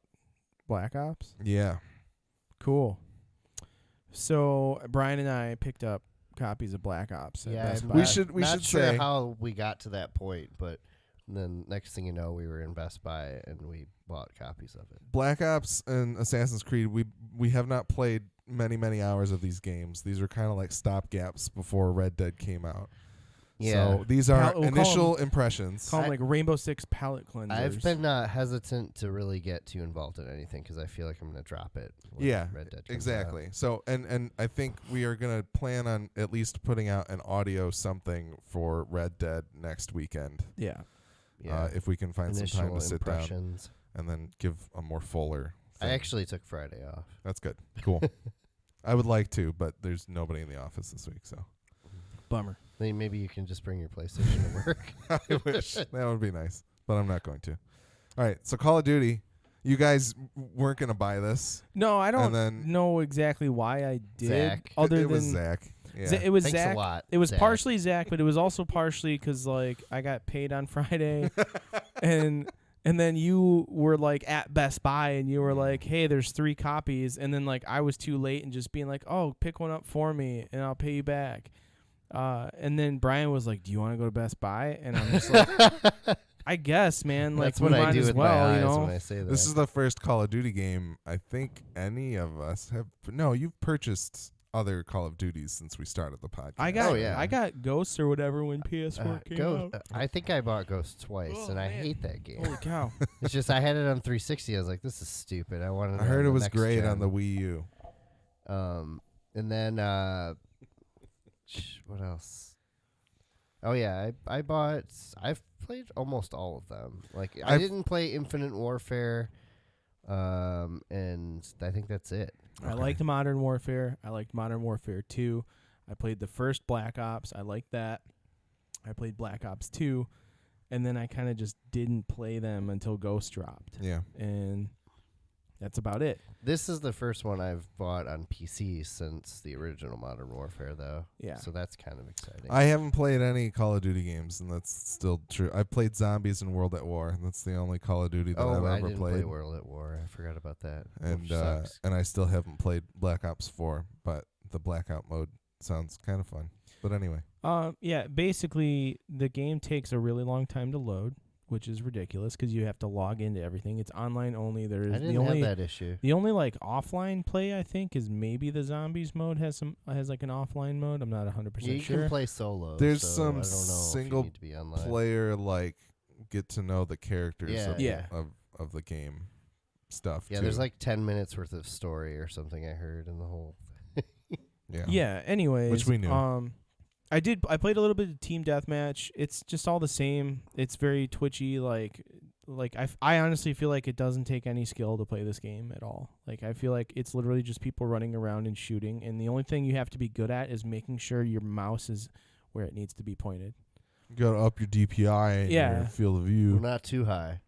Black Ops. Yeah. Cool. So Brian and I picked up copies of Black Ops at Best Buy. We should not sure say how we got to that point, but then next thing you know, we were in Best Buy and we bought copies of it. Black Ops and Assassin's Creed, we have not played many hours of these games. These are kind of like stopgaps before Red Dead came out. Yeah. So these are We'll initial impressions. Call them like Rainbow Six palette cleansers. I've been hesitant to really get too involved in anything because I feel like I'm going to drop it. When Yeah, Red Dead comes exactly. out. So and I think we are going to plan on at least putting out an audio something for Red Dead next weekend. Yeah. Yeah. If we can find some Initial time to sit down impressions. and then give a more fuller I thing. actually took Friday off. That's good. Cool. I would like to, but there's nobody in the office this week, so Bummer. Then maybe you can just bring your PlayStation to work. I wish that would be nice, but I'm not going to. All right, so Call of Duty, you guys weren't going to buy this. No, I don't And then- know exactly why I did. Zach. Other it than was Zach. Yeah. It was Thanks Zach. a lot. It was Zach. partially Zach, but it was also partially because like I got paid on Friday, and then you were like at Best Buy and you were like, "Hey, there's 3 copies," and then like I was too late and just being like, "Oh, pick one up for me and I'll pay you back." And then Brian was like, "Do you want to go to Best Buy?" And I'm just like, "I guess, man. Like That's we what I might do as with well, my eyes you know." when I say that. This is the first Call of Duty game I think any of us have. No, you've purchased other Call of Duties since we started the podcast. I got Ghosts or whatever when PS4 came Ghost, out. I think I bought Ghost twice, Oh, and I man. hate that game. Holy cow! It's just I had it on 360. I was like, this is stupid. I wanted. I heard it was great on the Wii U. And then what else? Oh yeah, I've played almost all of them. Like I didn't play Infinite Warfare, and I think that's it. I liked Modern Warfare. I liked Modern Warfare 2. I played the first Black Ops. I liked that. I played Black Ops 2, and then I kind of just didn't play them until Ghost dropped, Yeah. and that's about it. This is the first one I've bought on PC since the original Modern Warfare, though. Yeah. So that's kind of exciting. I haven't played any Call of Duty games, and that's still true. I played Zombies and World at War. That's the only Call of Duty that I've I ever didn't played. play World at War. I forgot about that. And which sucks. and I still haven't played Black Ops 4, but the Blackout mode sounds kind of fun. But anyway, Yeah, basically the game takes a really long time to load, which is ridiculous because you have to log into everything. It's online only. I There's didn't have that issue. the only like offline play I think is maybe the Zombies mode has like an offline mode. I'm not 100% You sure. can play solo. There's so some I don't know if you single need to be online. player like get to know the characters Yeah. Yeah. of the game stuff. Yeah, too. there's like 10 minutes worth of story or something I heard in the whole. yeah. Yeah. Anyways, Which we knew. I played a little bit of Team Deathmatch. It's just all the same. It's very twitchy. Like I honestly feel like it doesn't take any skill to play this game at all. Like I feel like it's literally just people running around and shooting, and the only thing you have to be good at is making sure your mouse is where it needs to be pointed. You gotta up your DPI and Yeah. your field of Well, view. not too high.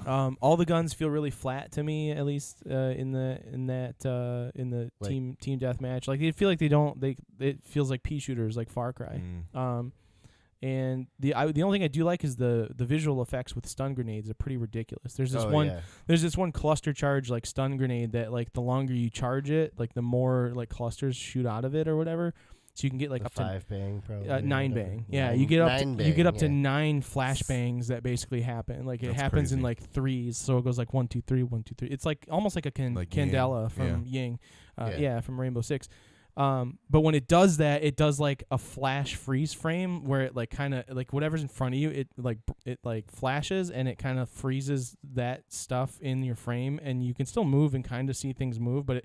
All the guns feel really flat to me, at least in the Like- team deathmatch. Like they feel like they don't. It feels like pea shooters, like Far Cry. Mm. And the only thing I do like is the visual effects with stun grenades are pretty ridiculous. There's this Yeah. there's this one cluster charge like stun grenade that like the longer you charge it, like the more like clusters shoot out of it or whatever. So you can get like The up to 5 bang probably. 9 whatever. bang. Yeah, Nine- you get up nine to, you get bang, up to yeah. 9 flash bangs that basically happen. Like it That's happens in crazy. like threes, so it goes like 1 2 3 1 2 3. It's like almost like a Like Ying, Candela from yeah. Ying. Yeah. Yeah, from Rainbow Six. But when it does that, it does like a flash freeze frame where it like kind of like whatever's in front of you, it like flashes and it kind of freezes that stuff in your frame, and you can still move and kind of see things move, but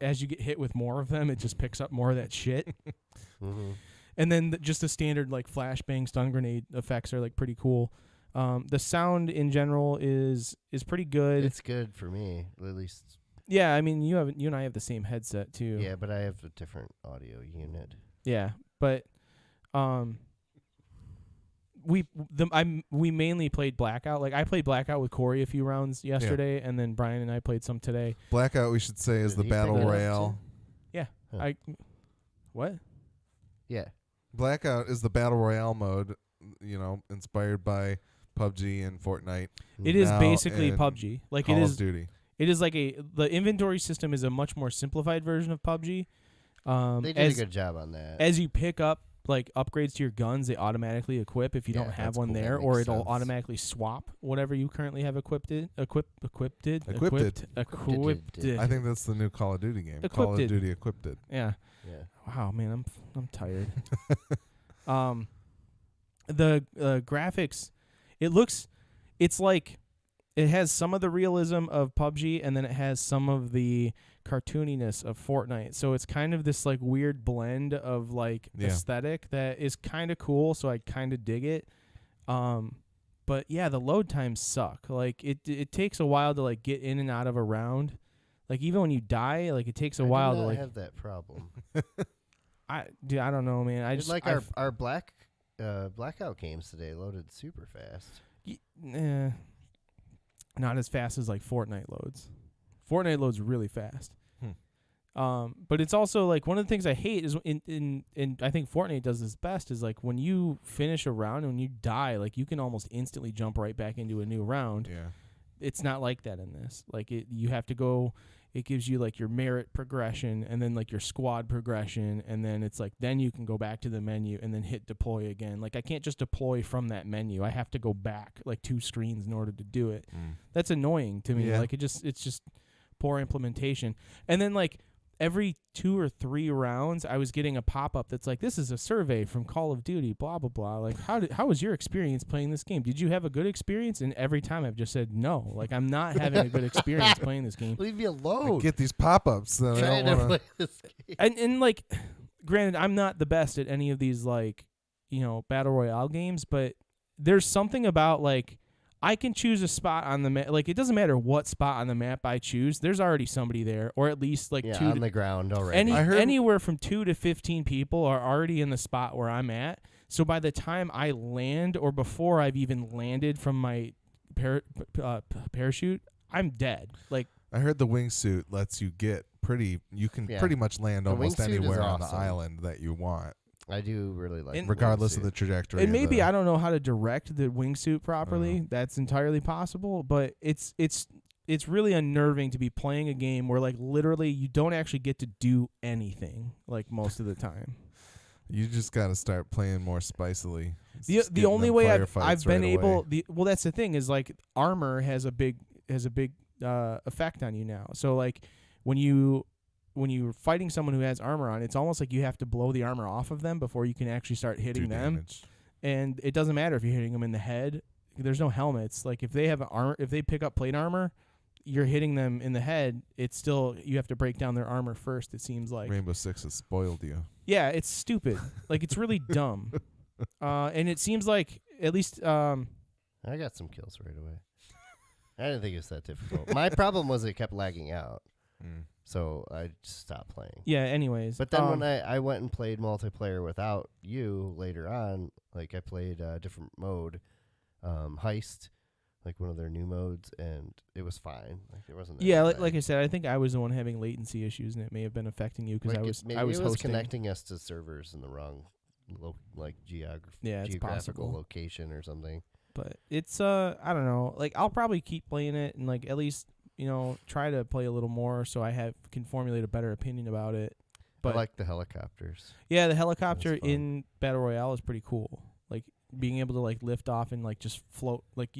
as you get hit with more of them, it just picks up more of that shit. Mhm. And then just the standard like flashbang stun grenade effects are like pretty cool. The sound in general is pretty good. It's good for me, at least. Yeah, I mean you and I have the same headset too. Yeah, but I have a different audio unit. Yeah, but we mainly played Blackout. Like I played Blackout with Corey a few rounds yesterday, and then Brian and I played some today. Blackout, we should say, is Did the he battle pick it up royale. Huh. What? Yeah. Blackout is the battle royale mode, inspired by PUBG and Fortnite. It is Now basically in PUBG. Like Call it of is. Duty. It is like the inventory system is a much more simplified version of PUBG. They did a good job on that. As you pick up like upgrades to your guns, they automatically equip if you Yeah, don't have that's one cool. there, That or makes it'll sense. automatically swap whatever you currently have equipped. Equipped. Equipped. I think that's the new Call of Duty game. Call Equipped. of Duty Equipped. Yeah. Yeah. Wow, man, I'm tired. The graphics, it's like it has some of the realism of PUBG, and then it has some of the cartooniness of Fortnite. So it's kind of this like weird blend of like Yeah. aesthetic that is kind of cool. So I kind of dig it. But yeah, the load times suck. Like it takes a while to like get in and out of a round. Like even when you die, like it takes a while to I like. have that problem. I don't know, man. I It's just like our blackout games today loaded super fast. Not as fast as like Fortnite loads. Fortnite loads really fast. But it's also like one of the things I hate is in I think Fortnite does this best is like when you finish a round and when you die, like you can almost instantly jump right back into a new round. Yeah. It's not like that in this. Like you have to go. It gives you like your merit progression and then like your squad progression, and then it's like then you can go back to the menu and then hit deploy again. Like I can't just deploy from that menu. I have to go back like 2 screens in order to do it. That's annoying to me. Yeah. Like it's just poor implementation. And then like every 2 or 3 rounds, I was getting a pop-up that's like, this is a survey from Call of Duty, blah, blah, blah. Like, how was your experience playing this game? Did you have a good experience? And every time I've just said no. Like, I'm not having a good experience playing this game. Leave me I alone. get these pop-ups that I Trying don't to want play this game. And like, granted, I'm not the best at any of these, like, Battle Royale games, but there's something about, like, I can choose a spot on the map. Like, it doesn't matter what spot on the map I choose. There's already somebody there, or at least, like, Yeah, 2 on to the ground already. I heard- anywhere from 2 to 15 people are already in the spot where I'm at. So by the time I land, or before I've even landed from my parachute, I'm dead. Like, I heard the wingsuit lets you get you can Yeah. pretty much land The almost wingsuit is anywhere on the awesome. island that you want, I do really like And- the regardless of wingsuit. the trajectory. and of maybe the- I don't know how to direct the wingsuit properly. That's entirely possible, but it's really unnerving to be playing a game where like literally you don't actually get to do anything like most of the time. You just got to start playing more spicily. The Just getting only them way I've firefights been right able away. well, that's the thing is like armor has a big effect on you now. So like when you're fighting someone who has armor on, it's almost like you have to blow the armor off of them before you can actually start hitting Do them. damage. And it doesn't matter if you're hitting them in the head. There's no helmets. Like if they have if they pick up plate armor, you're hitting them in the head. It's still you have to break down their armor first. It seems like Rainbow Six has spoiled you. yeah, it's stupid. Like it's really dumb. And it seems like at least I got some kills right away. I didn't think it was that difficult. My problem was it kept lagging out, so I just stopped playing. yeah. Anyways, But then when I went and played multiplayer without you later on, like I played a different mode, Heist, like one of their new modes, and it was fine. Like it wasn't. Yeah, that like bad. I said, I think I was the one having latency issues, and it may have been affecting you because Like I maybe was it was hosting. connecting us to servers in the wrong, Yeah, it's geographical possible. location or something. But it's I don't know. Like I'll probably keep playing it and like at least try to play a little more so I can formulate a better opinion about it. But I like the helicopters. yeah, the helicopter fun. in Battle Royale is pretty cool. Like being able to like lift off and like just float. Like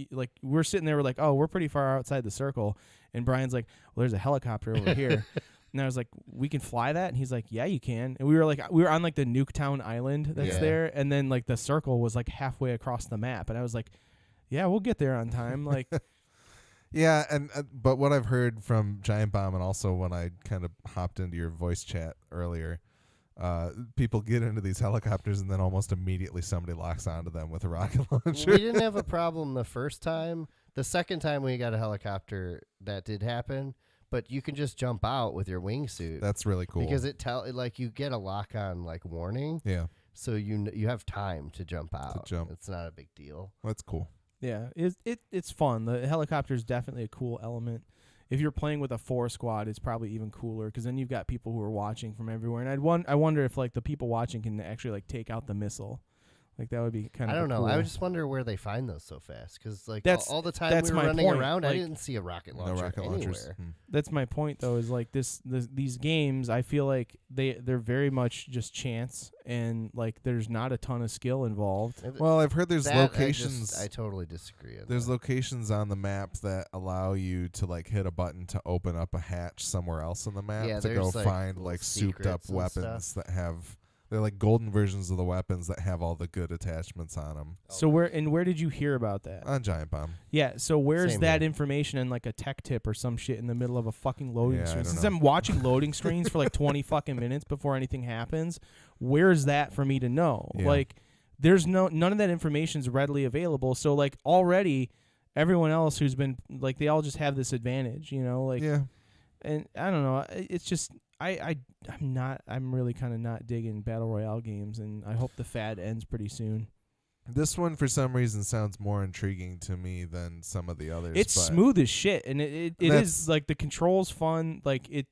we're sitting there, we're like, oh, we're pretty far outside the circle, and Brian's like, well, there's a helicopter over here. And I was like, we can fly that? And he's like, yeah, you can. And we were on like the Nuketown Island that's Yeah. there. And then like the circle was like halfway across the map. And I was like, yeah, we'll get there on time. Like, Yeah, and but what I've heard from Giant Bomb, and also when I kind of hopped into your voice chat earlier, people get into these helicopters and then almost immediately somebody locks onto them with a rocket launcher. We didn't have a problem the first time. The second time we got a helicopter, that did happen. But you can just jump out with your wingsuit. That's really cool. Because like you get a lock on like warning, yeah, so you have time to jump out. jump. It's not a big deal. that's cool. yeah, it's fun. The helicopter is definitely a cool element. If you're playing with a 4 squad, it's probably even cooler because then you've got people who are watching from everywhere. And I wonder if like the people watching can actually like take out the missile. Like that would be kind of. I don't know. Cool. I would just wonder where they find those so fast. Because like That's- all the time that's we were my running point. around, Like, I didn't see a rocket launcher No rocket anywhere. launchers. That's my point though. Is like these games. I feel like they're very much just chance, and like there's not a ton of skill involved. Well, I've heard there's That locations. I totally disagree. On There's that. locations on the map that allow you to like hit a button to open up a hatch somewhere else on the map Yeah, to go there's, like, find little like souped up secrets and weapons that have they're like golden versions of the weapons that have all the good attachments on them. So where did you hear about that? On Giant Bomb. Yeah, so where's Same that here. information in like a tech tip or some shit in the middle of a fucking loading Yeah, I screen? don't Since know. I'm watching loading screens for like 20 fucking minutes before anything happens, where's that for me to know? Yeah. Like there's none of that information's readily available. So like already everyone else who's been like they all just have this advantage, like Yeah. and I don't know, it's just I'm really kind of not digging battle royale games, and I hope the fad ends pretty soon. This one for some reason sounds more intriguing to me than some of the others. It's but smooth as shit, and it That's- is like the controls fun, like it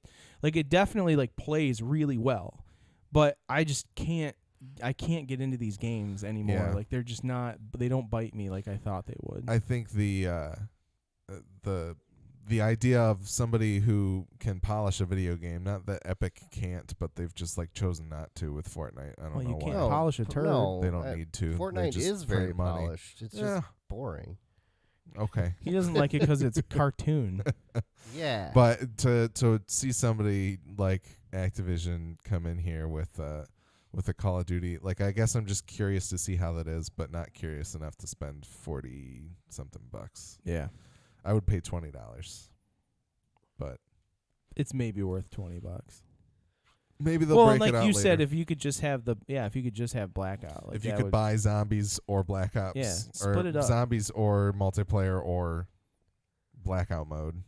definitely like plays really well, but I can't get into these games anymore. Yeah. Like they're just not, they don't bite me like I thought they would. I think the idea of somebody who can polish a video game, not that Epic can't, but they've just like chosen not to with Fortnite. I don't Well, know you why. can't No, polish a turd. No, They don't need to. They Fortnite just is very print money. polished. It's Yeah. just boring. Okay. He doesn't like it because it's a cartoon. Yeah. But to see somebody like Activision come in here with a Call of Duty, like I guess I'm just curious to see how that is, but not curious enough to spend 40 something bucks. Yeah, I would pay $20, but it's maybe worth $20. maybe they'll Well, break and like it out you later. said, if you could just have Blackout, like if you that could would- buy Zombies or Black Ops, Yeah, or split it up. Zombies or multiplayer or Blackout mode,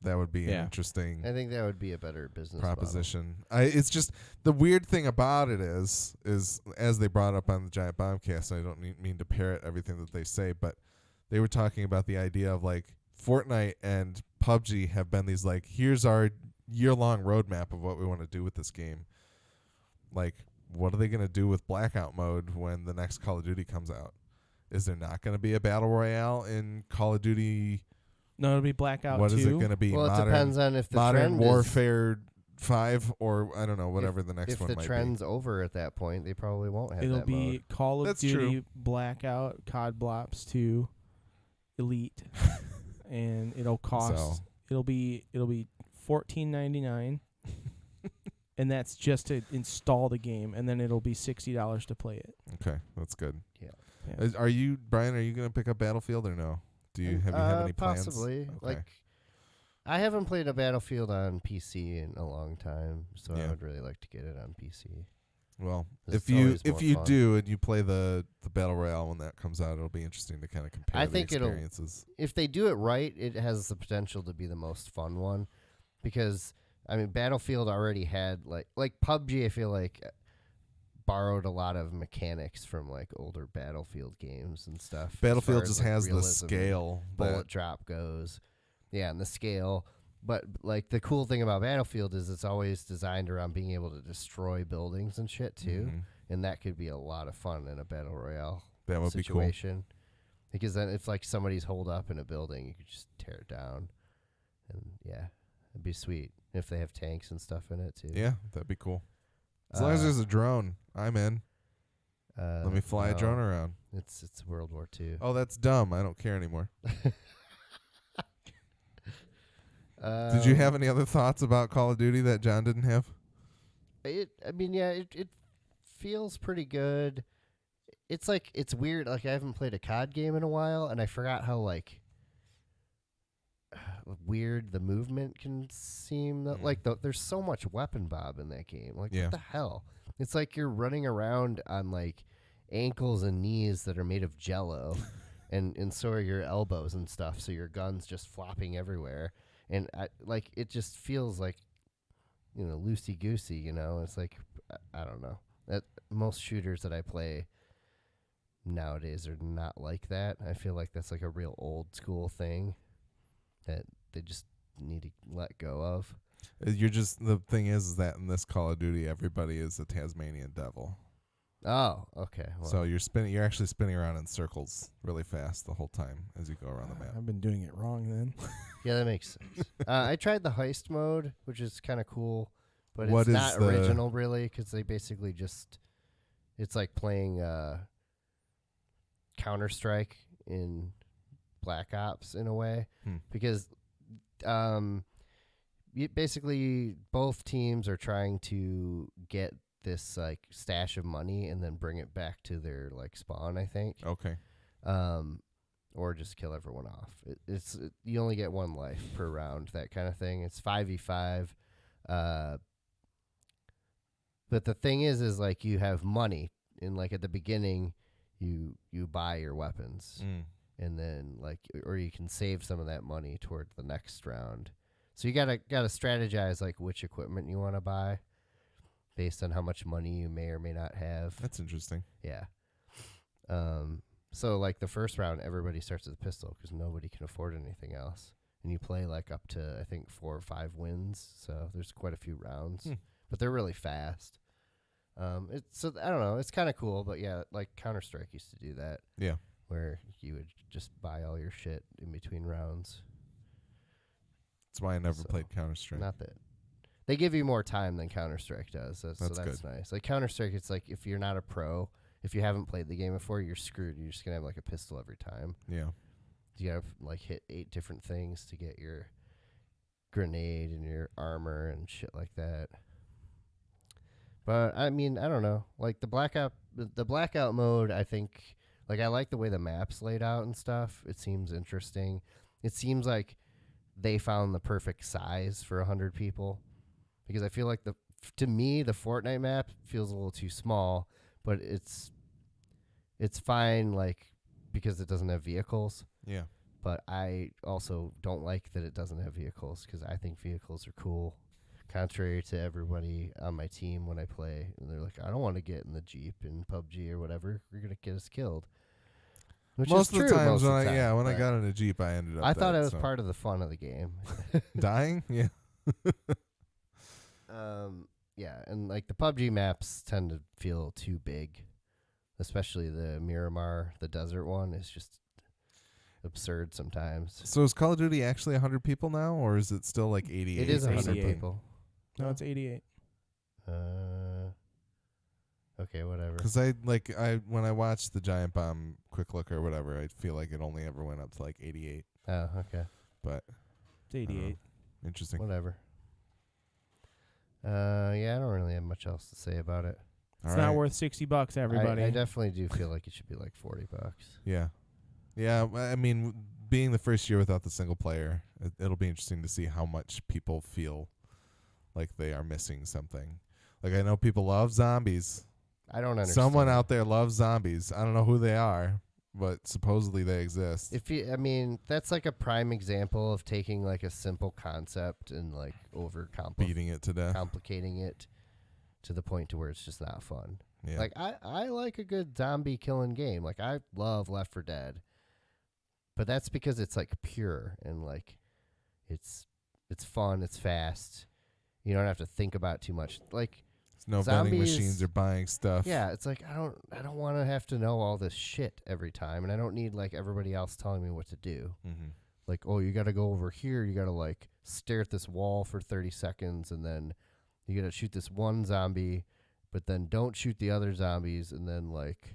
that would be an Yeah. interesting I think that would be a better business proposition. It's just the weird thing about it is as they brought up on the Giant Bombcast, and I don't mean to parrot everything that they say, but they were talking about the idea of like Fortnite and PUBG have been these like, here's our year-long roadmap of what we want to do with this game. Like, what are they going to do with Blackout mode when the next Call of Duty comes out? Is there not going to be a battle royale in Call of Duty? No, it'll be Blackout. What 2. is it going to be? Well, it depends on if the Modern trend Warfare 5 or I don't know, whatever the next if one the might trend's over at that point, they probably won't have It'll that be mode. Call of That's Duty true. Blackout, COD Blops 2, Elite, and it'll cost. So. It'll be $14.99, and that's just to install the game, and then it'll be $60 to play it. Okay, that's good. Yeah. Yeah. Are you, Brian? Are you going to pick up Battlefield or no? Have you have any plans? Possibly. Okay. Like, I haven't played a Battlefield on PC in a long time, so Yeah. I would really like to get it on PC. Well, 'Cause if it's you always more fun. do and you play the battle royale when that comes out, it'll be interesting to kind of compare I the think it'll- experiences. If they do it right, it has the potential to be the most fun one, because I mean, Battlefield already had like PUBG. I feel like borrowed a lot of mechanics from like older Battlefield games and stuff. as Battlefield far as, just like, has the realism and scale. bullet drop goes. Yeah, and the scale. But like the cool thing about Battlefield is it's always designed around being able to destroy buildings and shit too, and that could be a lot of fun in a battle royale That would situation. Because then if like somebody's holed up in a building, you could just tear it down, and yeah, it'd be sweet if they have tanks and stuff in it too. be cool. Yeah, that'd be cool. As long as there's a drone, I'm in. Let me fly a drone around. It's World War II. Oh, that's dumb. I don't care anymore. Did you have any other thoughts about Call of Duty that John didn't have? It feels pretty good. It's like, it's weird. Like, I haven't played a COD game in a while, and I forgot how, like, weird the movement can seem. Like, there's so much weapon bob in that game. Like, Yeah. what the hell? It's like you're running around on, like, ankles and knees that are made of Jell-O, and so are your elbows and stuff, so your gun's just flopping everywhere. And, like, it just feels like, you know, loosey-goosey, you know? It's like, I don't know. Most shooters that I play nowadays are not like that. I feel like that's like a real old school thing that they just need to let go of. You're just, the thing is that in this Call of Duty, everybody is a Tasmanian devil. Oh, okay. Well, So you're actually spinning around in circles really fast the whole time as you go around the map. I've been doing it wrong then. yeah, that makes sense. I tried the heist mode, which is kind of cool, but What it's is not the- original really, because they basically just, it's like playing Counter-Strike in Black Ops in a way, because basically both teams are trying to get this like stash of money and then bring it back to their like spawn, I think. Okay. Or just kill everyone off. You only get one life per round, that kind of thing. It's 5v5. But the thing is like you have money, and like at the beginning you buy your weapons, and then like, or you can save some of that money toward the next round. So you gotta strategize like which equipment you want to buy based on how much money you may or may not have. That's interesting. Yeah. So like the first round, everybody starts with a pistol because nobody can afford anything else, and you play like up to I think 4 or 5 wins. So there's quite a few rounds, but they're really fast. So I don't know. It's kind of cool, but yeah, like Counter-Strike used to do that. Yeah. Where you would just buy all your shit in between rounds. That's why I never So, played Counter-Strike. Not that they give you more time than Counter-Strike does. So that's good. nice. Like Counter-Strike, it's like if you're not a pro, if you haven't played the game before, you're screwed. You're just gonna have like a pistol every time. Yeah. You gotta like hit 8 different things to get your grenade and your armor and shit like that. But I mean, I don't know. Like the blackout mode, I think, like I like the way the map's laid out and stuff. It seems interesting. It seems like they found the perfect size for 100 people, because I feel like to me the Fortnite map feels a little too small, but it's fine, like, because it doesn't have vehicles. Yeah. But I also don't like that it doesn't have vehicles, because I think vehicles are cool, contrary to everybody on my team when I play. And they're like, I don't want to get in the Jeep in PUBG or whatever. You're going to get us killed. Which Most is of true the times most of when the time, when I but got in a Jeep, I ended up I thought dead, it was so. part of the fun of the game. Dying? Yeah. Yeah, and like the PUBG maps tend to feel too big, especially the Miramar, the desert one is just absurd sometimes. So is Call of Duty actually 100 people now, or is it still like 88? It is 100 88. people. No, it's 88. Okay, whatever. Because when I watched the Giant Bomb quick look or whatever, I feel like it only ever went up to like 88. Oh, okay. But It's 88. interesting. Whatever. Yeah, I don't really have much else to say about it. It's not worth $60, everybody. I definitely do feel like it should be like $40. Yeah. Yeah, I mean, being the first year without the single player, it'll be interesting to see how much people feel like they are missing something. Like, I know people love zombies. I don't understand. Someone out there loves zombies. I don't know who they are, but supposedly they exist. I mean, that's like a prime example of taking like a simple concept and like Beating it to death. complicating it to the point to where it's just not fun. Yeah. Like I like a good zombie killing game. Like I love Left 4 Dead. But that's because it's like pure and like it's fun, it's fast. You don't have to think about too much. Like There's no vending zombies- machines or buying stuff. yeah, it's like I don't want to have to know all this shit every time, and I don't need like everybody else telling me what to do. Mm-hmm. Like, oh, you got to go over here, you got to like stare at this wall for 30 seconds and then you got to shoot this one zombie, but then don't shoot the other zombies and then like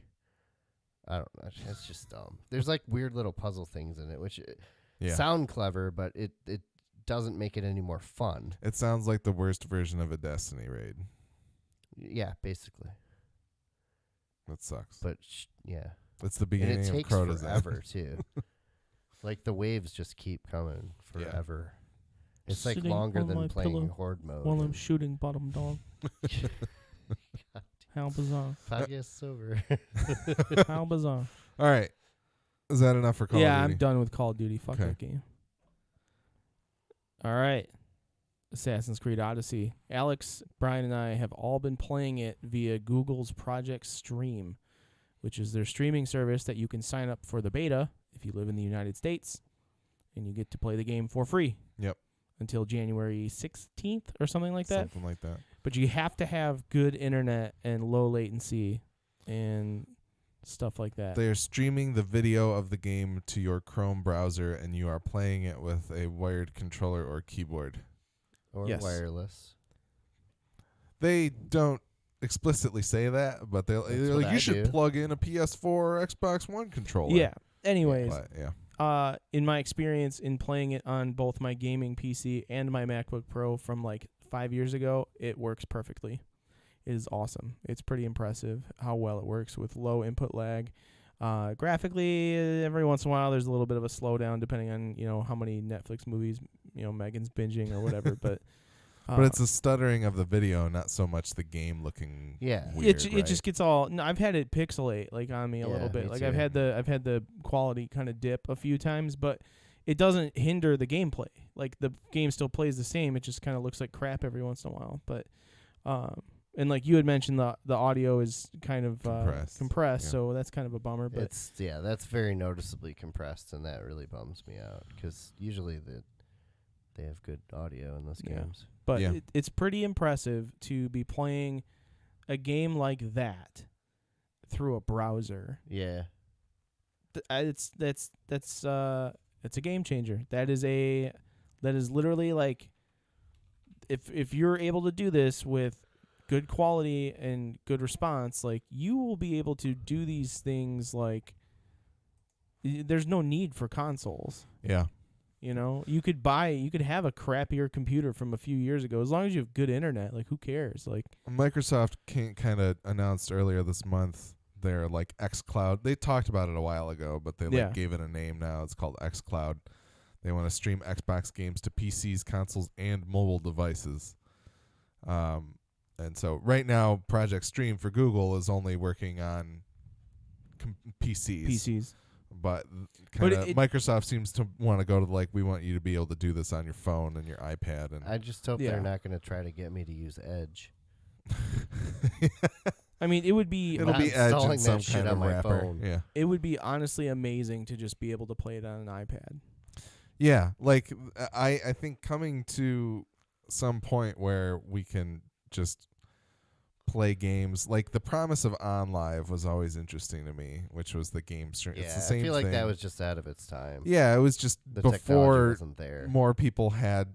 I don't know, it's just dumb. There's like weird little puzzle things in it which sound clever, but it doesn't make it any more fun. It sounds like the worst version of a Destiny raid. Yeah, basically. That sucks. But yeah. That's the And beginning it of takes Crota's forever too. Like the waves just keep coming Yeah. forever. It's like Sitting longer on my than playing pillow horde mode. while I'm and- shooting bottom dog. How bizarre. Podcast's over. How bizarre. All right. Is that enough for Call Yeah, of I'm Duty? done with Call of Duty. Fuck Okay. that game. All right. Assassin's Creed Odyssey. Alex, Brian, and I have all been playing it via Google's Project Stream, which is their streaming service that you can sign up for the beta if you live in the United States, and you get to play the game for free. Yep. Until January 16th or something like that. Something like that. But you have to have good internet and low latency and stuff like that. They are streaming the video of the game to your Chrome browser, and you are playing it with a wired controller or keyboard. Or Yes. wireless. They don't explicitly say that, but they're what like, I you should do. plug in a PS4 or Xbox One controller. Yeah. Anyways, But, yeah. in my experience in playing it on both my gaming PC and my MacBook Pro from like 5 years ago, it works perfectly. It is awesome. It's pretty impressive how well it works with low input lag. Graphically, every once in a while, there's a little bit of a slowdown depending on how many Netflix movies Megan's binging or whatever. But But it's a stuttering of the video, not so much the game looking Yeah. weird. it right? just gets all. No, I've had it pixelate like on me a little Yeah, bit. me Like too. I've had the quality kind of dip a few times, but it doesn't hinder the gameplay. Like the game still plays the same. It just kind of looks like crap every once in a while. But and like you had mentioned, the audio is kind of compressed, yeah. so that's kind of a bummer. But That's very noticeably compressed, and that really bums me out because usually they have good audio in those Yeah. games. But Yeah. it's pretty impressive to be playing a game like that through a browser. Yeah. It's a game changer. That is literally like if you're able to do this with good quality and good response, like you will be able to do these things like there's no need for consoles. Yeah. You could have a crappier computer from a few years ago as long as you have good internet. Like who cares? Like Microsoft kind of announced earlier this month their like xCloud. They talked about it a while ago, but they Yeah. gave it a name now. It's called xCloud. They want to stream Xbox games to PCs, consoles, and mobile devices. And so right now, Project Stream for Google is only working on PCs. But Microsoft seems to want to go to we want you to be able to do this on your phone and your iPad. And I just hope Yeah. they're not going to try to get me to use Edge. I mean, it would be it'll not be Edge installing and some that shit kind on of my wrapper. phone. Yeah. it would be honestly amazing to just be able to play it on an iPad. Yeah, like I think coming to some point where we can just play games, like the promise of OnLive was always interesting to me, which was the game stream. Yeah, It's the same I feel like thing. that was just out of its time. Yeah, it was just The technology before wasn't there. more people had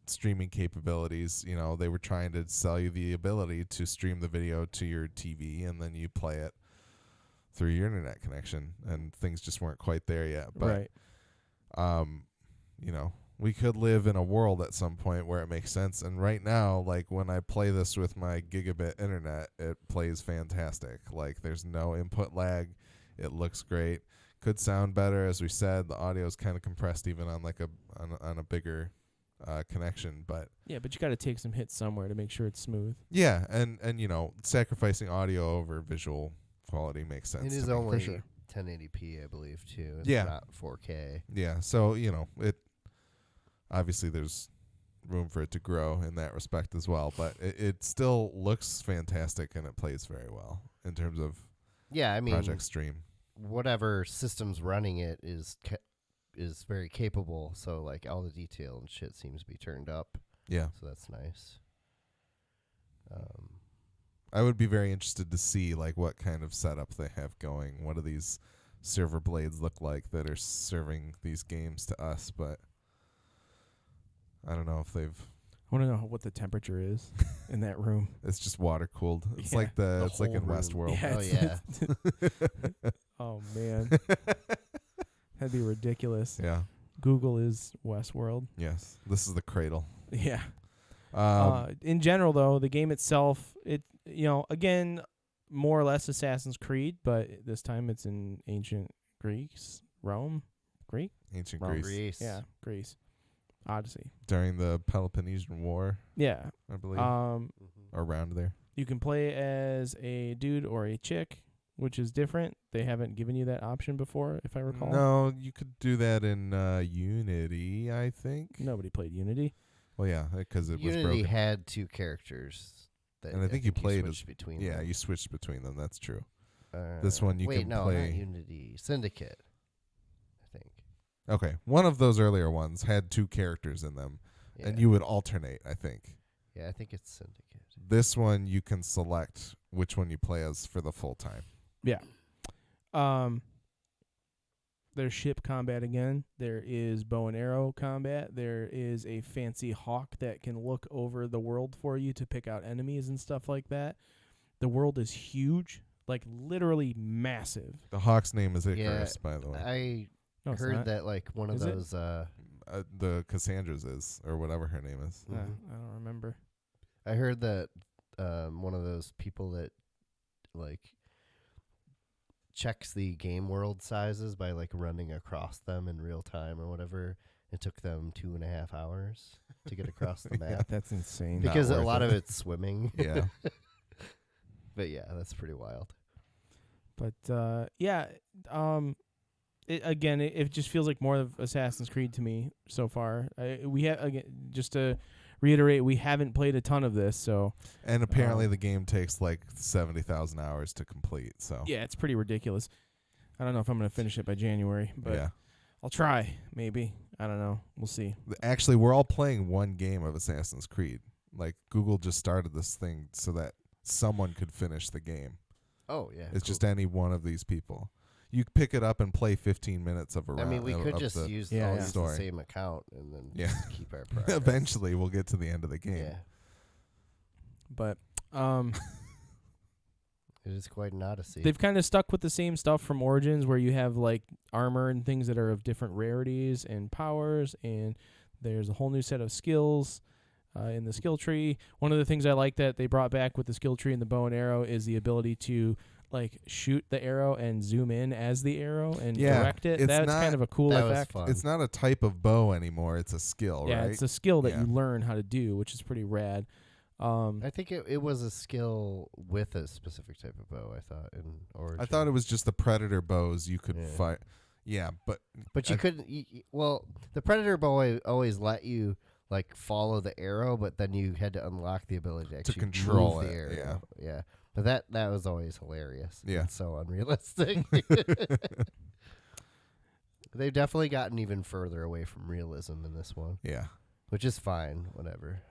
streaming capabilities. They were trying to sell you the ability to stream the video to your TV and then you play it through your internet connection, and things just weren't quite there yet. But Right. we could live in a world at some point where it makes sense. And right now, like when I play this with my gigabit internet, it plays fantastic. Like there's no input lag. It looks great. Could sound better, as we said. The audio is kind of compressed even on on a bigger connection. But Yeah, but you got to take some hits somewhere to make sure it's smooth. yeah, and sacrificing audio over visual quality makes sense. It to is me, only for sure. 1080p, I believe, too. It's Yeah. not 4K. Yeah, so it obviously there's room for it to grow in that respect as well. But it still looks fantastic and it plays very well in terms of Yeah, I mean, Project Stream. whatever system's running it is very capable. So like all the detail and shit seems to be turned up. Yeah. So that's nice. I would be very interested to see like what kind of setup they have going. What do these server blades look like that are serving these games to us? But I don't know if they've. I want to know what the temperature is in that room. It's just water cooled. It's Yeah. like The it's like in whole room. Westworld. Yeah, Oh, it's- oh man, that'd be ridiculous. Yeah. Google is Westworld. Yes. This is the cradle. Yeah. In general, though, the game itself, again, more or less Assassin's Creed, but this time it's in ancient Greece, Ancient Rome. Greece Greece. Yeah, Greece, Odyssey. during the Peloponnesian War, Yeah. I believe, Mhm. around there. You can play as a dude or a chick, which is different. They haven't given you that option before, if I recall. No, you could do that in Unity, I think. Nobody played Unity. Well, yeah, because it was Unity broken. had two characters. That And I think you played switched as- between. Yeah, them. you switched between them. That's true. This one you wait, can no, play- not Unity. Syndicate. I think. Okay, one of those earlier ones had two characters in them, Yeah. and you would alternate, I think. Yeah, I think it's Syndicate. This one you can select which one you play as for the full time. There's ship combat again. There is bow and arrow combat. There is a fancy hawk that can look over the world for you to pick out enemies and stuff like that. The world is huge, like literally massive. The hawk's name is Yeah, Icarus, by the way. I No, it's heard not. that like one of Is it? those. The Cassandra's is, or whatever her name is. I Mhm. don't remember. I heard that one of those people that like checks the game world sizes by like running across them in real time or whatever. It took them 2.5 hours to get across the Yeah. map That's insane. Not because a worth lot it. of it's swimming. Yeah. But yeah, that's pretty wild. But it just feels like more of Assassin's Creed to me so far. We have again, just to reiterate, we haven't played a ton of this, so And apparently the game takes like 70,000 hours to complete. So yeah, it's pretty ridiculous. I don't know if I'm gonna finish it by January, but yeah. I'll try. Maybe, I don't know. We'll see. Actually, we're all playing one game of Assassin's Creed. Like Google just started this thing so that someone could finish the game. Oh yeah, It's cool. just any one of these people. You pick it up and play 15 minutes of a round. I mean, we could of just the- use Yeah, all yeah. use story. the same account and then Yeah. just keep our progress. Eventually, we'll get to the end of the game. Yeah, But it is quite an odyssey. they've kind of stuck with the same stuff from Origins, where you have like armor and things that are of different rarities and powers, and there's a whole new set of skills in the skill tree. One of the things I like that they brought back with the skill tree and the bow and arrow is the ability to like shoot the arrow and zoom in as the arrow and Yeah, direct it. it's That's not- kind of a cool that was effect. fun. It's not a type of bow anymore. It's a skill, Yeah, right? it's a skill that Yeah. you learn how to do, which is pretty rad. I think it was a skill with a specific type of bow. I thought in Origin. I thought it was just the predator bows you could Yeah. fight. Yeah, but But you I- couldn't. Well, the predator bow always let you like follow the arrow, but then you had to unlock the ability to actually control move the it, arrow. Yeah. But that was always hilarious. Yeah. and so unrealistic. They've definitely gotten even further away from realism in this one, yeah. which is fine. Whatever.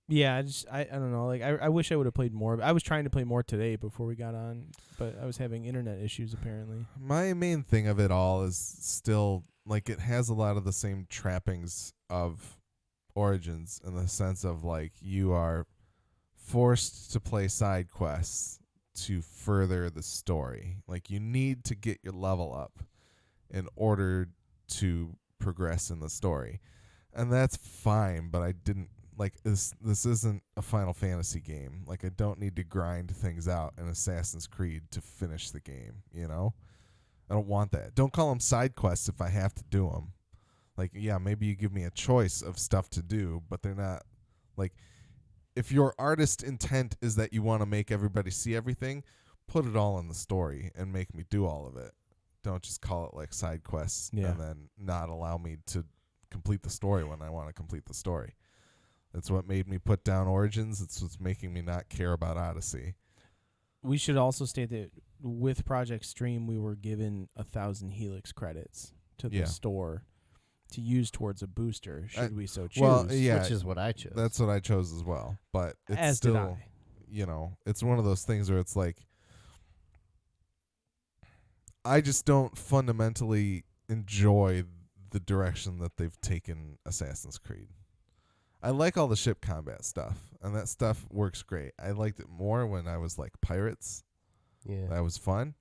Yeah, I don't know. Like I wish I would have played more. I was trying to play more today before we got on, but I was having internet issues apparently. My main thing of it all is still like it has a lot of the same trappings of Origins in the sense of like you are forced to play side quests to further the story. Like you need to get your level up in order to progress in the story. And that's fine, but I didn't like this isn't a Final Fantasy game. Like I don't need to grind things out in Assassin's Creed to finish the game, you know? I don't want that. Don't call them side quests if I have to do them. Like, yeah, maybe you give me a choice of stuff to do, but they're not like if your artist intent is that you want to make everybody see everything, put it all in the story and make me do all of it. Don't just call it like side quests Yeah. and then not allow me to complete the story when I want to complete the story. That's what made me put down Origins. It's what's making me not care about Odyssey. We should also state that with Project Stream, we were given 1,000 Helix credits to the store to use towards a booster, should we so choose. Well, yeah, which is what I chose. that's what I chose as well. But it's As still, did I. you know, it's one of those things where it's like, I just don't fundamentally enjoy the direction that they've taken Assassin's Creed. I like all the ship combat stuff, and that stuff works great. I liked it more when I was like Pirates. Yeah. That was fun.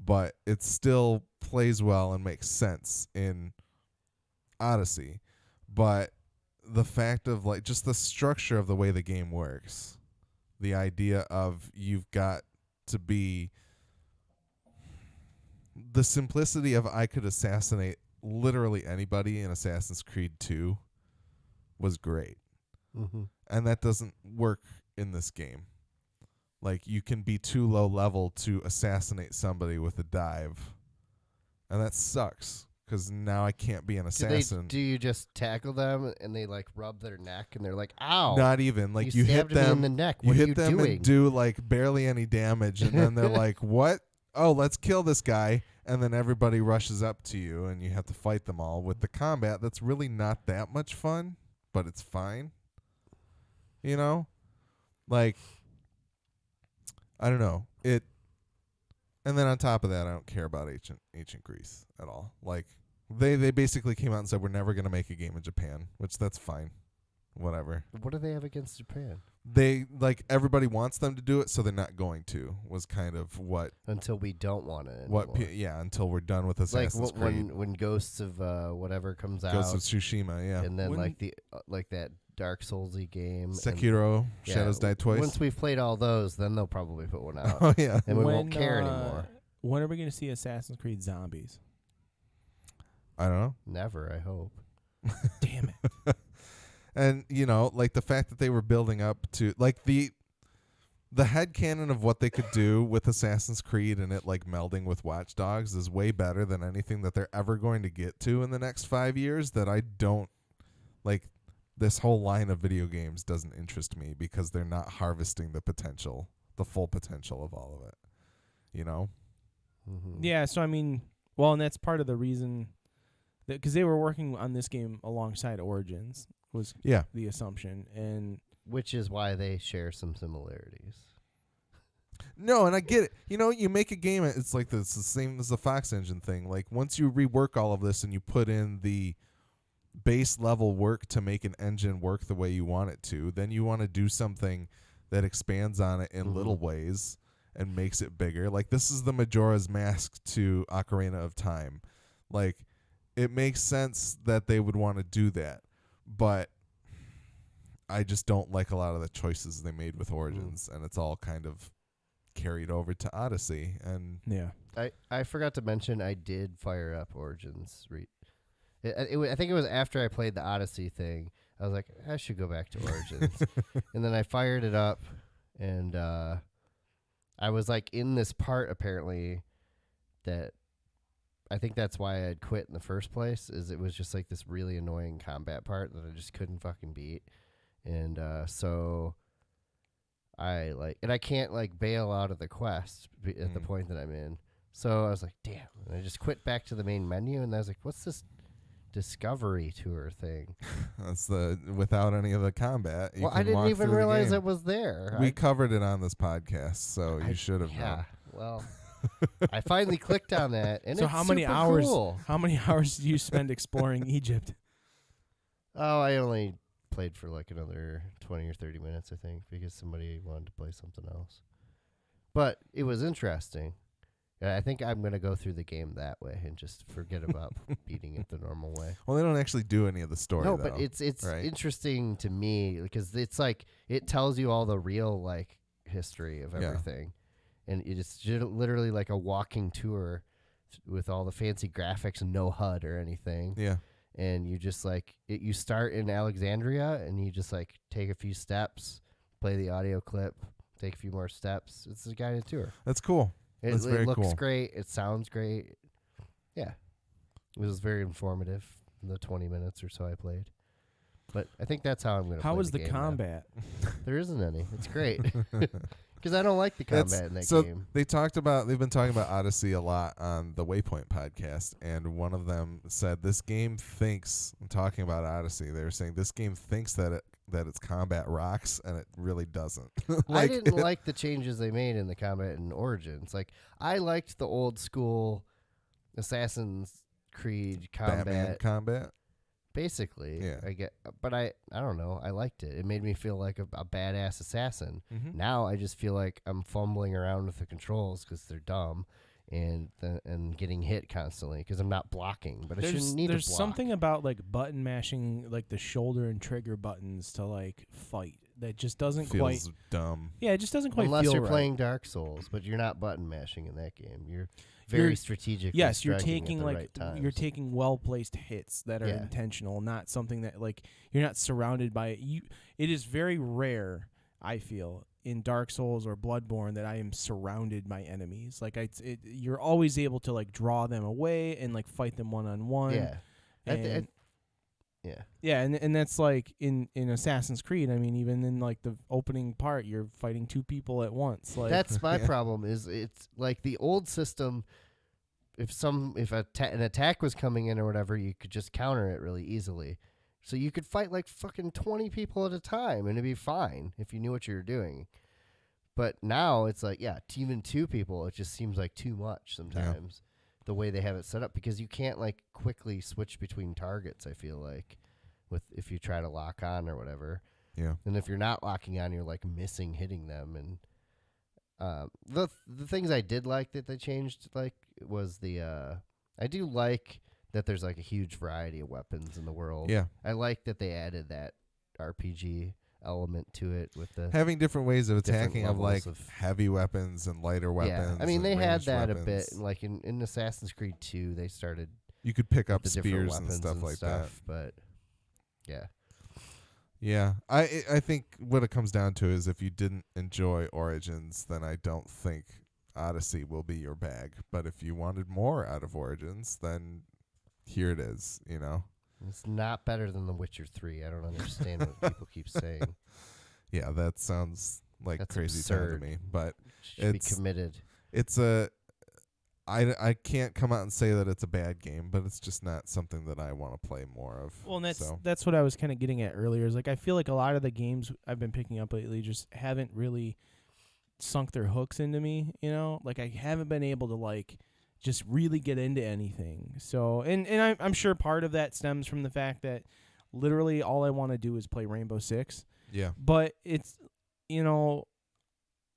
But it still plays well and makes sense in Odyssey. But the fact of like just the structure of the way the game works, the idea of you've got to be the simplicity of I could assassinate literally anybody in Assassin's Creed 2 was great. Mm-hmm. And that doesn't work in this game. Like, you can be too low level to assassinate somebody with a dive. And that sucks, because now I can't be an assassin. Do you just tackle them and they like rub their neck and they're like, ow? Not even. Like, you hit stabbed me them in the neck. You What are hit you them doing? and do like barely any damage, and then they're like, what? Oh, let's kill this guy. And then everybody rushes up to you, and you have to fight them all. With the combat, that's really not that much fun, but it's fine. You know? Like, I don't know. And then on top of that, I don't care about ancient Greece at all. Like, they basically came out and said, we're never going to make a game in Japan, which that's fine. Whatever. What do they have against Japan? They, like, everybody wants them to do it, so they're not going to, was kind of what... Until we don't want it anymore. Until we're done with Assassin's Creed. When Ghosts of whatever comes out. Ghosts of Tsushima, yeah. And then like that Dark Soulsy game. Sekiro, Shadows Die Twice. Once we've played all those, then they'll probably put one out. Oh, yeah. And we won't care anymore. When are we going to see Assassin's Creed Zombies? I don't know. Never, I hope. Damn it. And, you know, like the fact that they were building up to, like, the headcanon of what they could do with Assassin's Creed and it, like, melding with Watch Dogs is way better than anything that they're ever going to get to in the next 5 years. That I don't, like, this whole line of video games doesn't interest me because they're not harvesting the potential, the full potential of all of it, you know? Mm-hmm. Yeah, so, I mean, well, and that's part of the reason that, because they were working on this game alongside Origins, was the assumption, and which is why they share some similarities. No, and I get it. You know, you make a game, it's like it's the same as the Fox Engine thing. Like, once you rework all of this and you put in the base level work to make an engine work the way you want it to, then you want to do something that expands on it in little ways and makes it bigger. Like, this is the Majora's Mask to Ocarina of Time. Like, it makes sense that they would want to do that. But I just don't like a lot of the choices they made with Origins, and it's all kind of carried over to Odyssey. And yeah, I forgot to mention I did fire up Origins. I think it was after I played the Odyssey thing. I was like, I should go back to Origins, and then I fired it up, and I was like in this part apparently that. I think that's why I had quit in the first place, is it was just like this really annoying combat part that I just couldn't fucking beat. And so I can't like bail out of the quest at the point that I'm in. So I was like, damn. And I just quit back to the main menu, and I was like, what's this Discovery Tour thing? That's without any of the combat. Well, I didn't even realize it was there. We covered it on this podcast, so you should have known. Yeah, well... I finally clicked on that, and so it's how many super hours? Cool. How many hours did you spend exploring Egypt? Oh, I only played for like another 20 or 30 minutes, I think, because somebody wanted to play something else. But it was interesting. I think I'm going to go through the game that way and just forget about beating it the normal way. Well, they don't actually do any of the story. No, though, but it's right? interesting to me because it's like it tells you all the real like history of everything. And it's literally like a walking tour with all the fancy graphics and no HUD or anything. Yeah. And you just like, you start in Alexandria and you just like take a few steps, play the audio clip, take a few more steps. It's a guided tour. That's cool. It very looks cool. great. It sounds great. Yeah. It was very informative. the 20 minutes or so I played. But I think that's how I'm going to play How was the game now. combat? There isn't any. It's great. Because I don't like the combat in that so game. they've been talking about Odyssey a lot on the Waypoint podcast, and one of them said this game thinks, I'm talking about Odyssey, they were saying this game thinks that its combat rocks, and it really doesn't. I didn't like the changes they made in the combat in Origins. Like, I liked the old school Assassin's Creed combat. Batman combat. Basically, Yeah. but I don't know. I liked it. It made me feel like a badass assassin. Mm-hmm. Now I just feel like I'm fumbling around with the controls because they're dumb, and getting hit constantly because I'm not blocking. But I shouldn't need to block. There's something about like button mashing, like the shoulder and trigger buttons to like fight that just doesn't Feels quite. dumb. Yeah, it just doesn't quite Unless feel you're right. playing Dark Souls, but you're not button mashing in that game. You're very strategic. Yes, you're striking taking at the like right times. you're taking well placed hits that are Yeah. intentional, not something that like you're not surrounded by it. It is very rare, I feel, in Dark Souls or Bloodborne that I am surrounded by enemies. Like you're always able to like draw them away and like fight them one on one. Yeah. Yeah, and that's like in Assassin's Creed. I mean, even in like the opening part, you're fighting two people at once. Like That's my problem. Is it's like the old system. If an attack was coming in or whatever, you could just counter it really easily. So you could fight like fucking 20 people at a time, and it'd be fine if you knew what you were doing. But now it's like, even 2 people, it just seems like too much sometimes. The way they have it set up, because you can't like quickly switch between targets. I feel like if you try to lock on or whatever. Yeah. And if you're not locking on, you're like missing hitting them. And the things I did like that they changed, like, was I do like that there's like a huge variety of weapons in the world. Yeah. I like that they added that RPG element to it with the Having different ways of different attacking of like levels of- heavy weapons and lighter weapons. I mean, and they had ranged that weapons. a bit. Like in Assassin's Creed 2, they started You could pick up the different spears and weapons stuff like that. But yeah. Yeah, I think what it comes down to is if you didn't enjoy Origins, then I don't think Odyssey will be your bag. But if you wanted more out of Origins, then here it is, you know? It's not better than The Witcher 3. I don't understand what people keep saying. Yeah, that sounds like That's crazy absurd. town to me. But Should be It's- committed. it's I can't come out and say that it's a bad game, but it's just not something that I want to play more of. Well, and so. that's what I was kind of getting at earlier. Is like I feel like a lot of the games I've been picking up lately just haven't really sunk their hooks into me. You know, like I haven't been able to like just really get into anything. So, and I'm sure part of that stems from the fact that literally all I want to do is play Rainbow Six. Yeah. But it's, you know,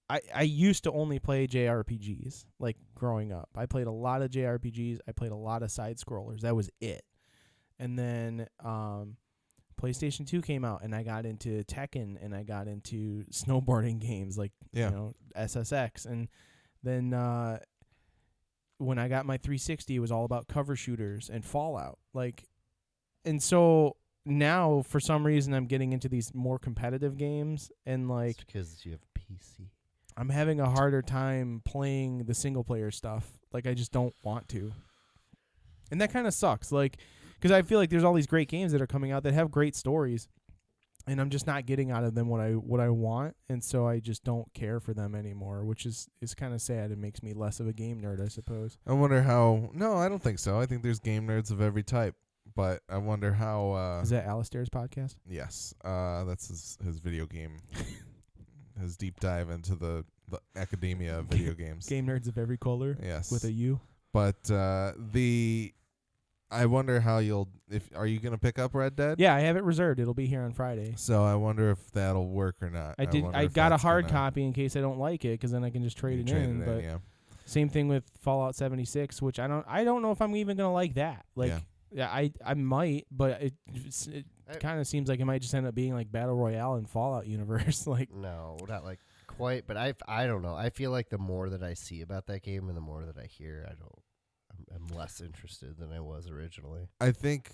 I used to only play JRPGs, like, growing up. I played a lot of JRPGs. I played a lot of side-scrollers. That was it. And then PlayStation 2 came out, and I got into Tekken, and I got into snowboarding games like, Yeah. you know, SSX. And then when I got my 360, it was all about cover shooters and Fallout. Like, and so now, for some reason, I'm getting into these more competitive games, and, like, It's because you have a PC. I'm having a harder time playing the single player stuff. Like, I just don't want to. And that kind of sucks. Like, because I feel like there's all these great games that are coming out that have great stories, and I'm just not getting out of them what I want, and so I just don't care for them anymore, which is kind of sad. It makes me less of a game nerd, I suppose. I wonder how. No, I don't think so. I think there's game nerds of every type, but I wonder how. Is that Alistair's podcast? Yes, that's his video game, his deep dive into the academia of video games. Game nerds of every color Yes, with a U. But I wonder how are you gonna pick up Red Dead? Yeah, I have it reserved. It'll be here on Friday. So I wonder if that'll work or not. wonder I if got a that's hard gonna- copy in case I don't like it, because then I can just trade you it trade in. But yeah. same thing with Fallout 76, which I don't know if I'm even gonna like that. Like, yeah, I might, but it kind of seems like it might just end up being like Battle Royale in Fallout universe. Like, No, not like quite, but I don't know. I feel like the more that I see about that game and the more that I hear, I'm less interested than I was originally. I think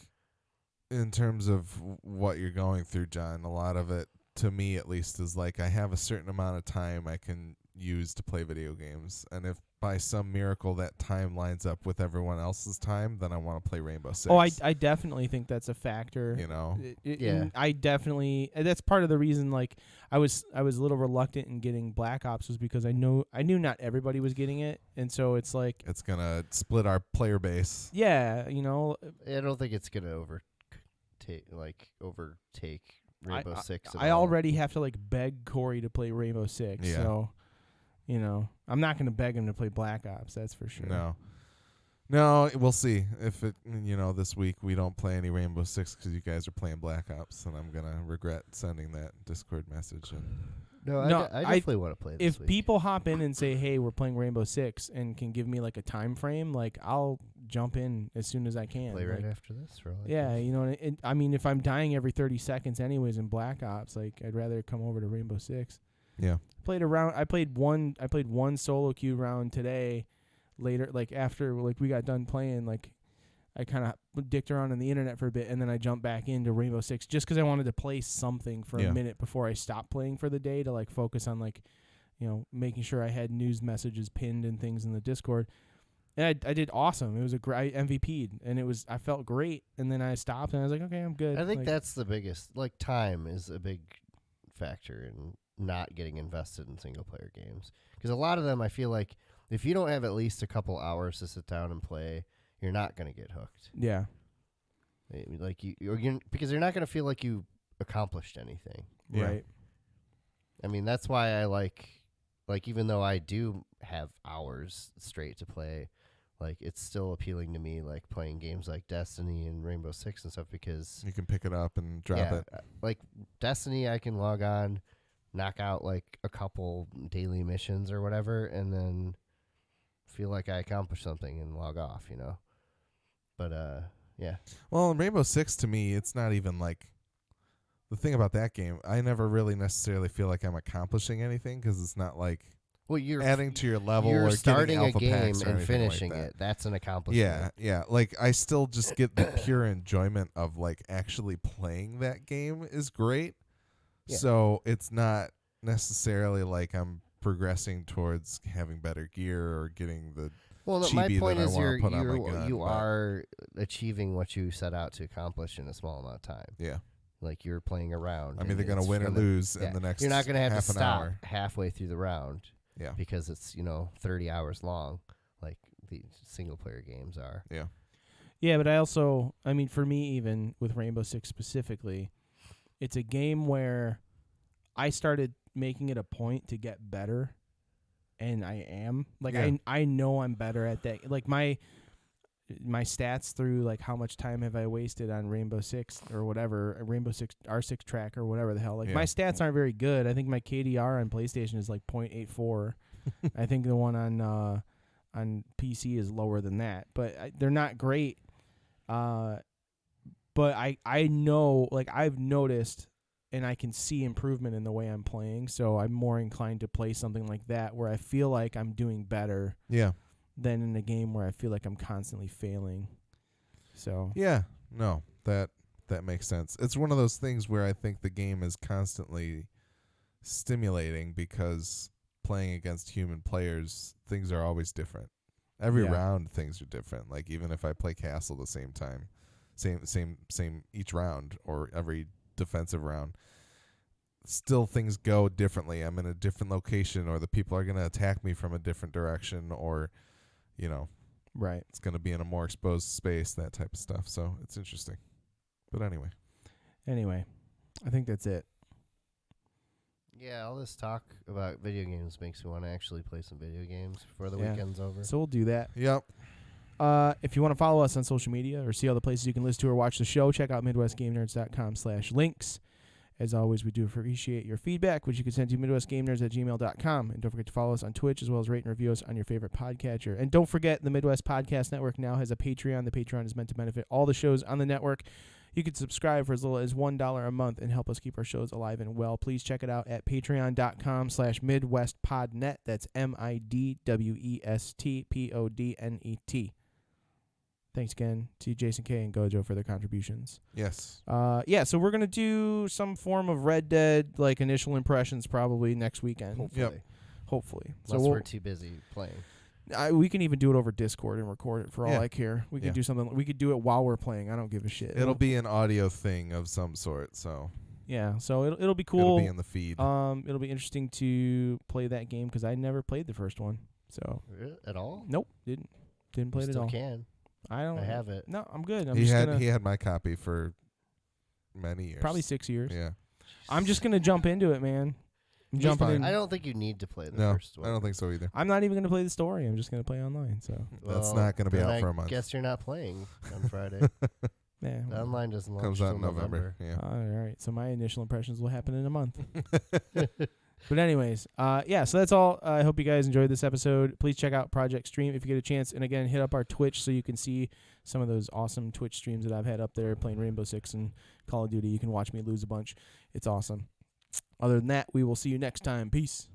in terms of what you're going through, John, a lot of it to me at least, is like I have a certain amount of time I can use to play video games, and if by some miracle that time lines up with everyone else's time, then I want to play Rainbow Six. Oh, I definitely think that's a factor. You know, And I definitely, and that's part of the reason. Like, I was a little reluctant in getting Black Ops was because I knew not everybody was getting it, and so it's like it's gonna split our player base. yeah, you know, I don't think it's gonna overtake Rainbow Six. At I all. already have to like beg Corey to play Rainbow Six, Yeah. so you know, I'm not gonna beg him to play Black Ops. That's for sure. No, we'll see if it. This week we don't play any Rainbow Six because you guys are playing Black Ops, and I'm gonna regret sending that Discord message. And No, I definitely want to play this If week. people hop in and say, "Hey, we're playing Rainbow Six," and can give me like a time frame, like I'll jump in as soon as I can. play right like, after this, for all I yeah, care. you know, I mean, if I'm dying every 30 seconds anyways in Black Ops, like I'd rather come over to Rainbow Six. yeah, I played one solo queue round today. Later, like after like we got done playing, like I kind of dicked around on the internet for a bit, and then I jumped back into Rainbow Six just because I wanted to play something for a minute before I stopped playing for the day to like focus on like, making sure I had news messages pinned and things in the Discord. And I did awesome. It was a great MVP'd, and I felt great. And then I stopped, and I was like, okay, I'm good. I think like, that's the biggest. Like, time is a big factor in not getting invested in single player games, because a lot of them, I feel like, if you don't have at least a couple hours to sit down and play, you're not going to get hooked. yeah, Like because you're not going to feel like you accomplished anything. Yeah. right. I mean, that's why I like even though I do have hours straight to play, like it's still appealing to me, like playing games like Destiny and Rainbow Six and stuff, because you can pick it up and drop it. like Destiny, I can log on, knock out like a couple daily missions or whatever, and then feel like I accomplished something and log off, But yeah. Well, in Rainbow Six, to me, it's not even like the thing about that game. I never really necessarily feel like I'm accomplishing anything because it's not like You're adding to your level you're or starting getting a alpha game packs or and anything finishing like that. it. That's an accomplishment. Yeah. Like I still just get the pure enjoyment of like actually playing that game is great. Yeah. So it's not necessarily like I'm progressing towards having better gear or getting the Well, my chibi point that I is wanna put on my gun, you but- are achieving what you set out to accomplish in a small amount of time. Yeah. Like you're playing a round. I'm and either going to it's win or gonna- lose yeah, in the next You're not going to have half to an stop hour. halfway through the round Yeah. because it's 30 hours long, like the single player games are. Yeah. Yeah, but I mean, for me, even with Rainbow Six specifically, it's a game where I started making it a point to get better, and I am. Like, Yeah. I know I'm better at that. Like, my stats through, like, how much time have I wasted on Rainbow Six or whatever, Rainbow Six R6 track or whatever the hell. Like, my Yeah. stats aren't very good. I think my KDR on PlayStation is, like, 0.84. I think the one on PC is lower than that. But they're not great. But I know, like, I've noticed and I can see improvement in the way I'm playing, so I'm more inclined to play something like that where I feel like I'm doing better Yeah. than in a game where I feel like I'm constantly failing. So Yeah. No, that makes sense. It's one of those things where I think the game is constantly stimulating because playing against human players, things are always different. Every Yeah. round things are different. Like even if I play Castle the same time, same each round or every defensive round, still things go differently. I'm in a different location, or the people are going to attack me from a different direction, or right. it's going to be in a more exposed space, that type of stuff. So it's interesting. But anyway, I think that's it. Yeah, all this talk about video games makes me want to actually play some video games before the Yeah. weekend's over. So we'll do that. yep. If you want to follow us on social media or see all the places you can listen to or watch the show, check out MidwestGameNerds.com/links. As always, we do appreciate your feedback, which you can send to MidwestGameNerds@gmail.com. And don't forget to follow us on Twitch, as well as rate and review us on your favorite podcatcher. And don't forget, the Midwest Podcast Network now has a Patreon. The Patreon is meant to benefit all the shows on the network. You can subscribe for as little as $1 a month and help us keep our shows alive and well. Please check it out at patreon.com/MidwestPodnet. That's MidwestPodnet. Thanks again to Jason K and Gojo for their contributions. Yes. So we're gonna do some form of Red Dead like initial impressions probably next weekend. Hopefully. Hopefully. Unless so we're too busy playing. we can even do it over Discord and record it for all Yeah. I care. We Yeah. can do something. We could do it while we're playing. I don't give a shit. It'll be an audio thing of some sort, so Yeah. So it'll be it'll cool. be in the feed. It'll be interesting to play that game because I never played the first one. So Really? At all? nope, didn't play You it at still all. can. I don't. I have it. No, I'm good. I'm he just had gonna he had my copy for many years. probably 6 years. Yeah. I'm just gonna jump into it, man. I'm That's jumping fine. in. I don't think you need to play the No, first one. I don't think so either. I'm not even gonna play the story. I'm just gonna play online. So That's Well, not going to be then out for a month. I guess you're not playing on Friday. yeah. The online doesn't launch Comes out till in November. Yeah. All right. So my initial impressions will happen in a month. But anyways, so that's all. I hope you guys enjoyed this episode. Please check out Project Stream if you get a chance. And again, hit up our Twitch so you can see some of those awesome Twitch streams that I've had up there playing Rainbow Six and Call of Duty. You can watch me lose a bunch. It's awesome. Other than that, we will see you next time. Peace.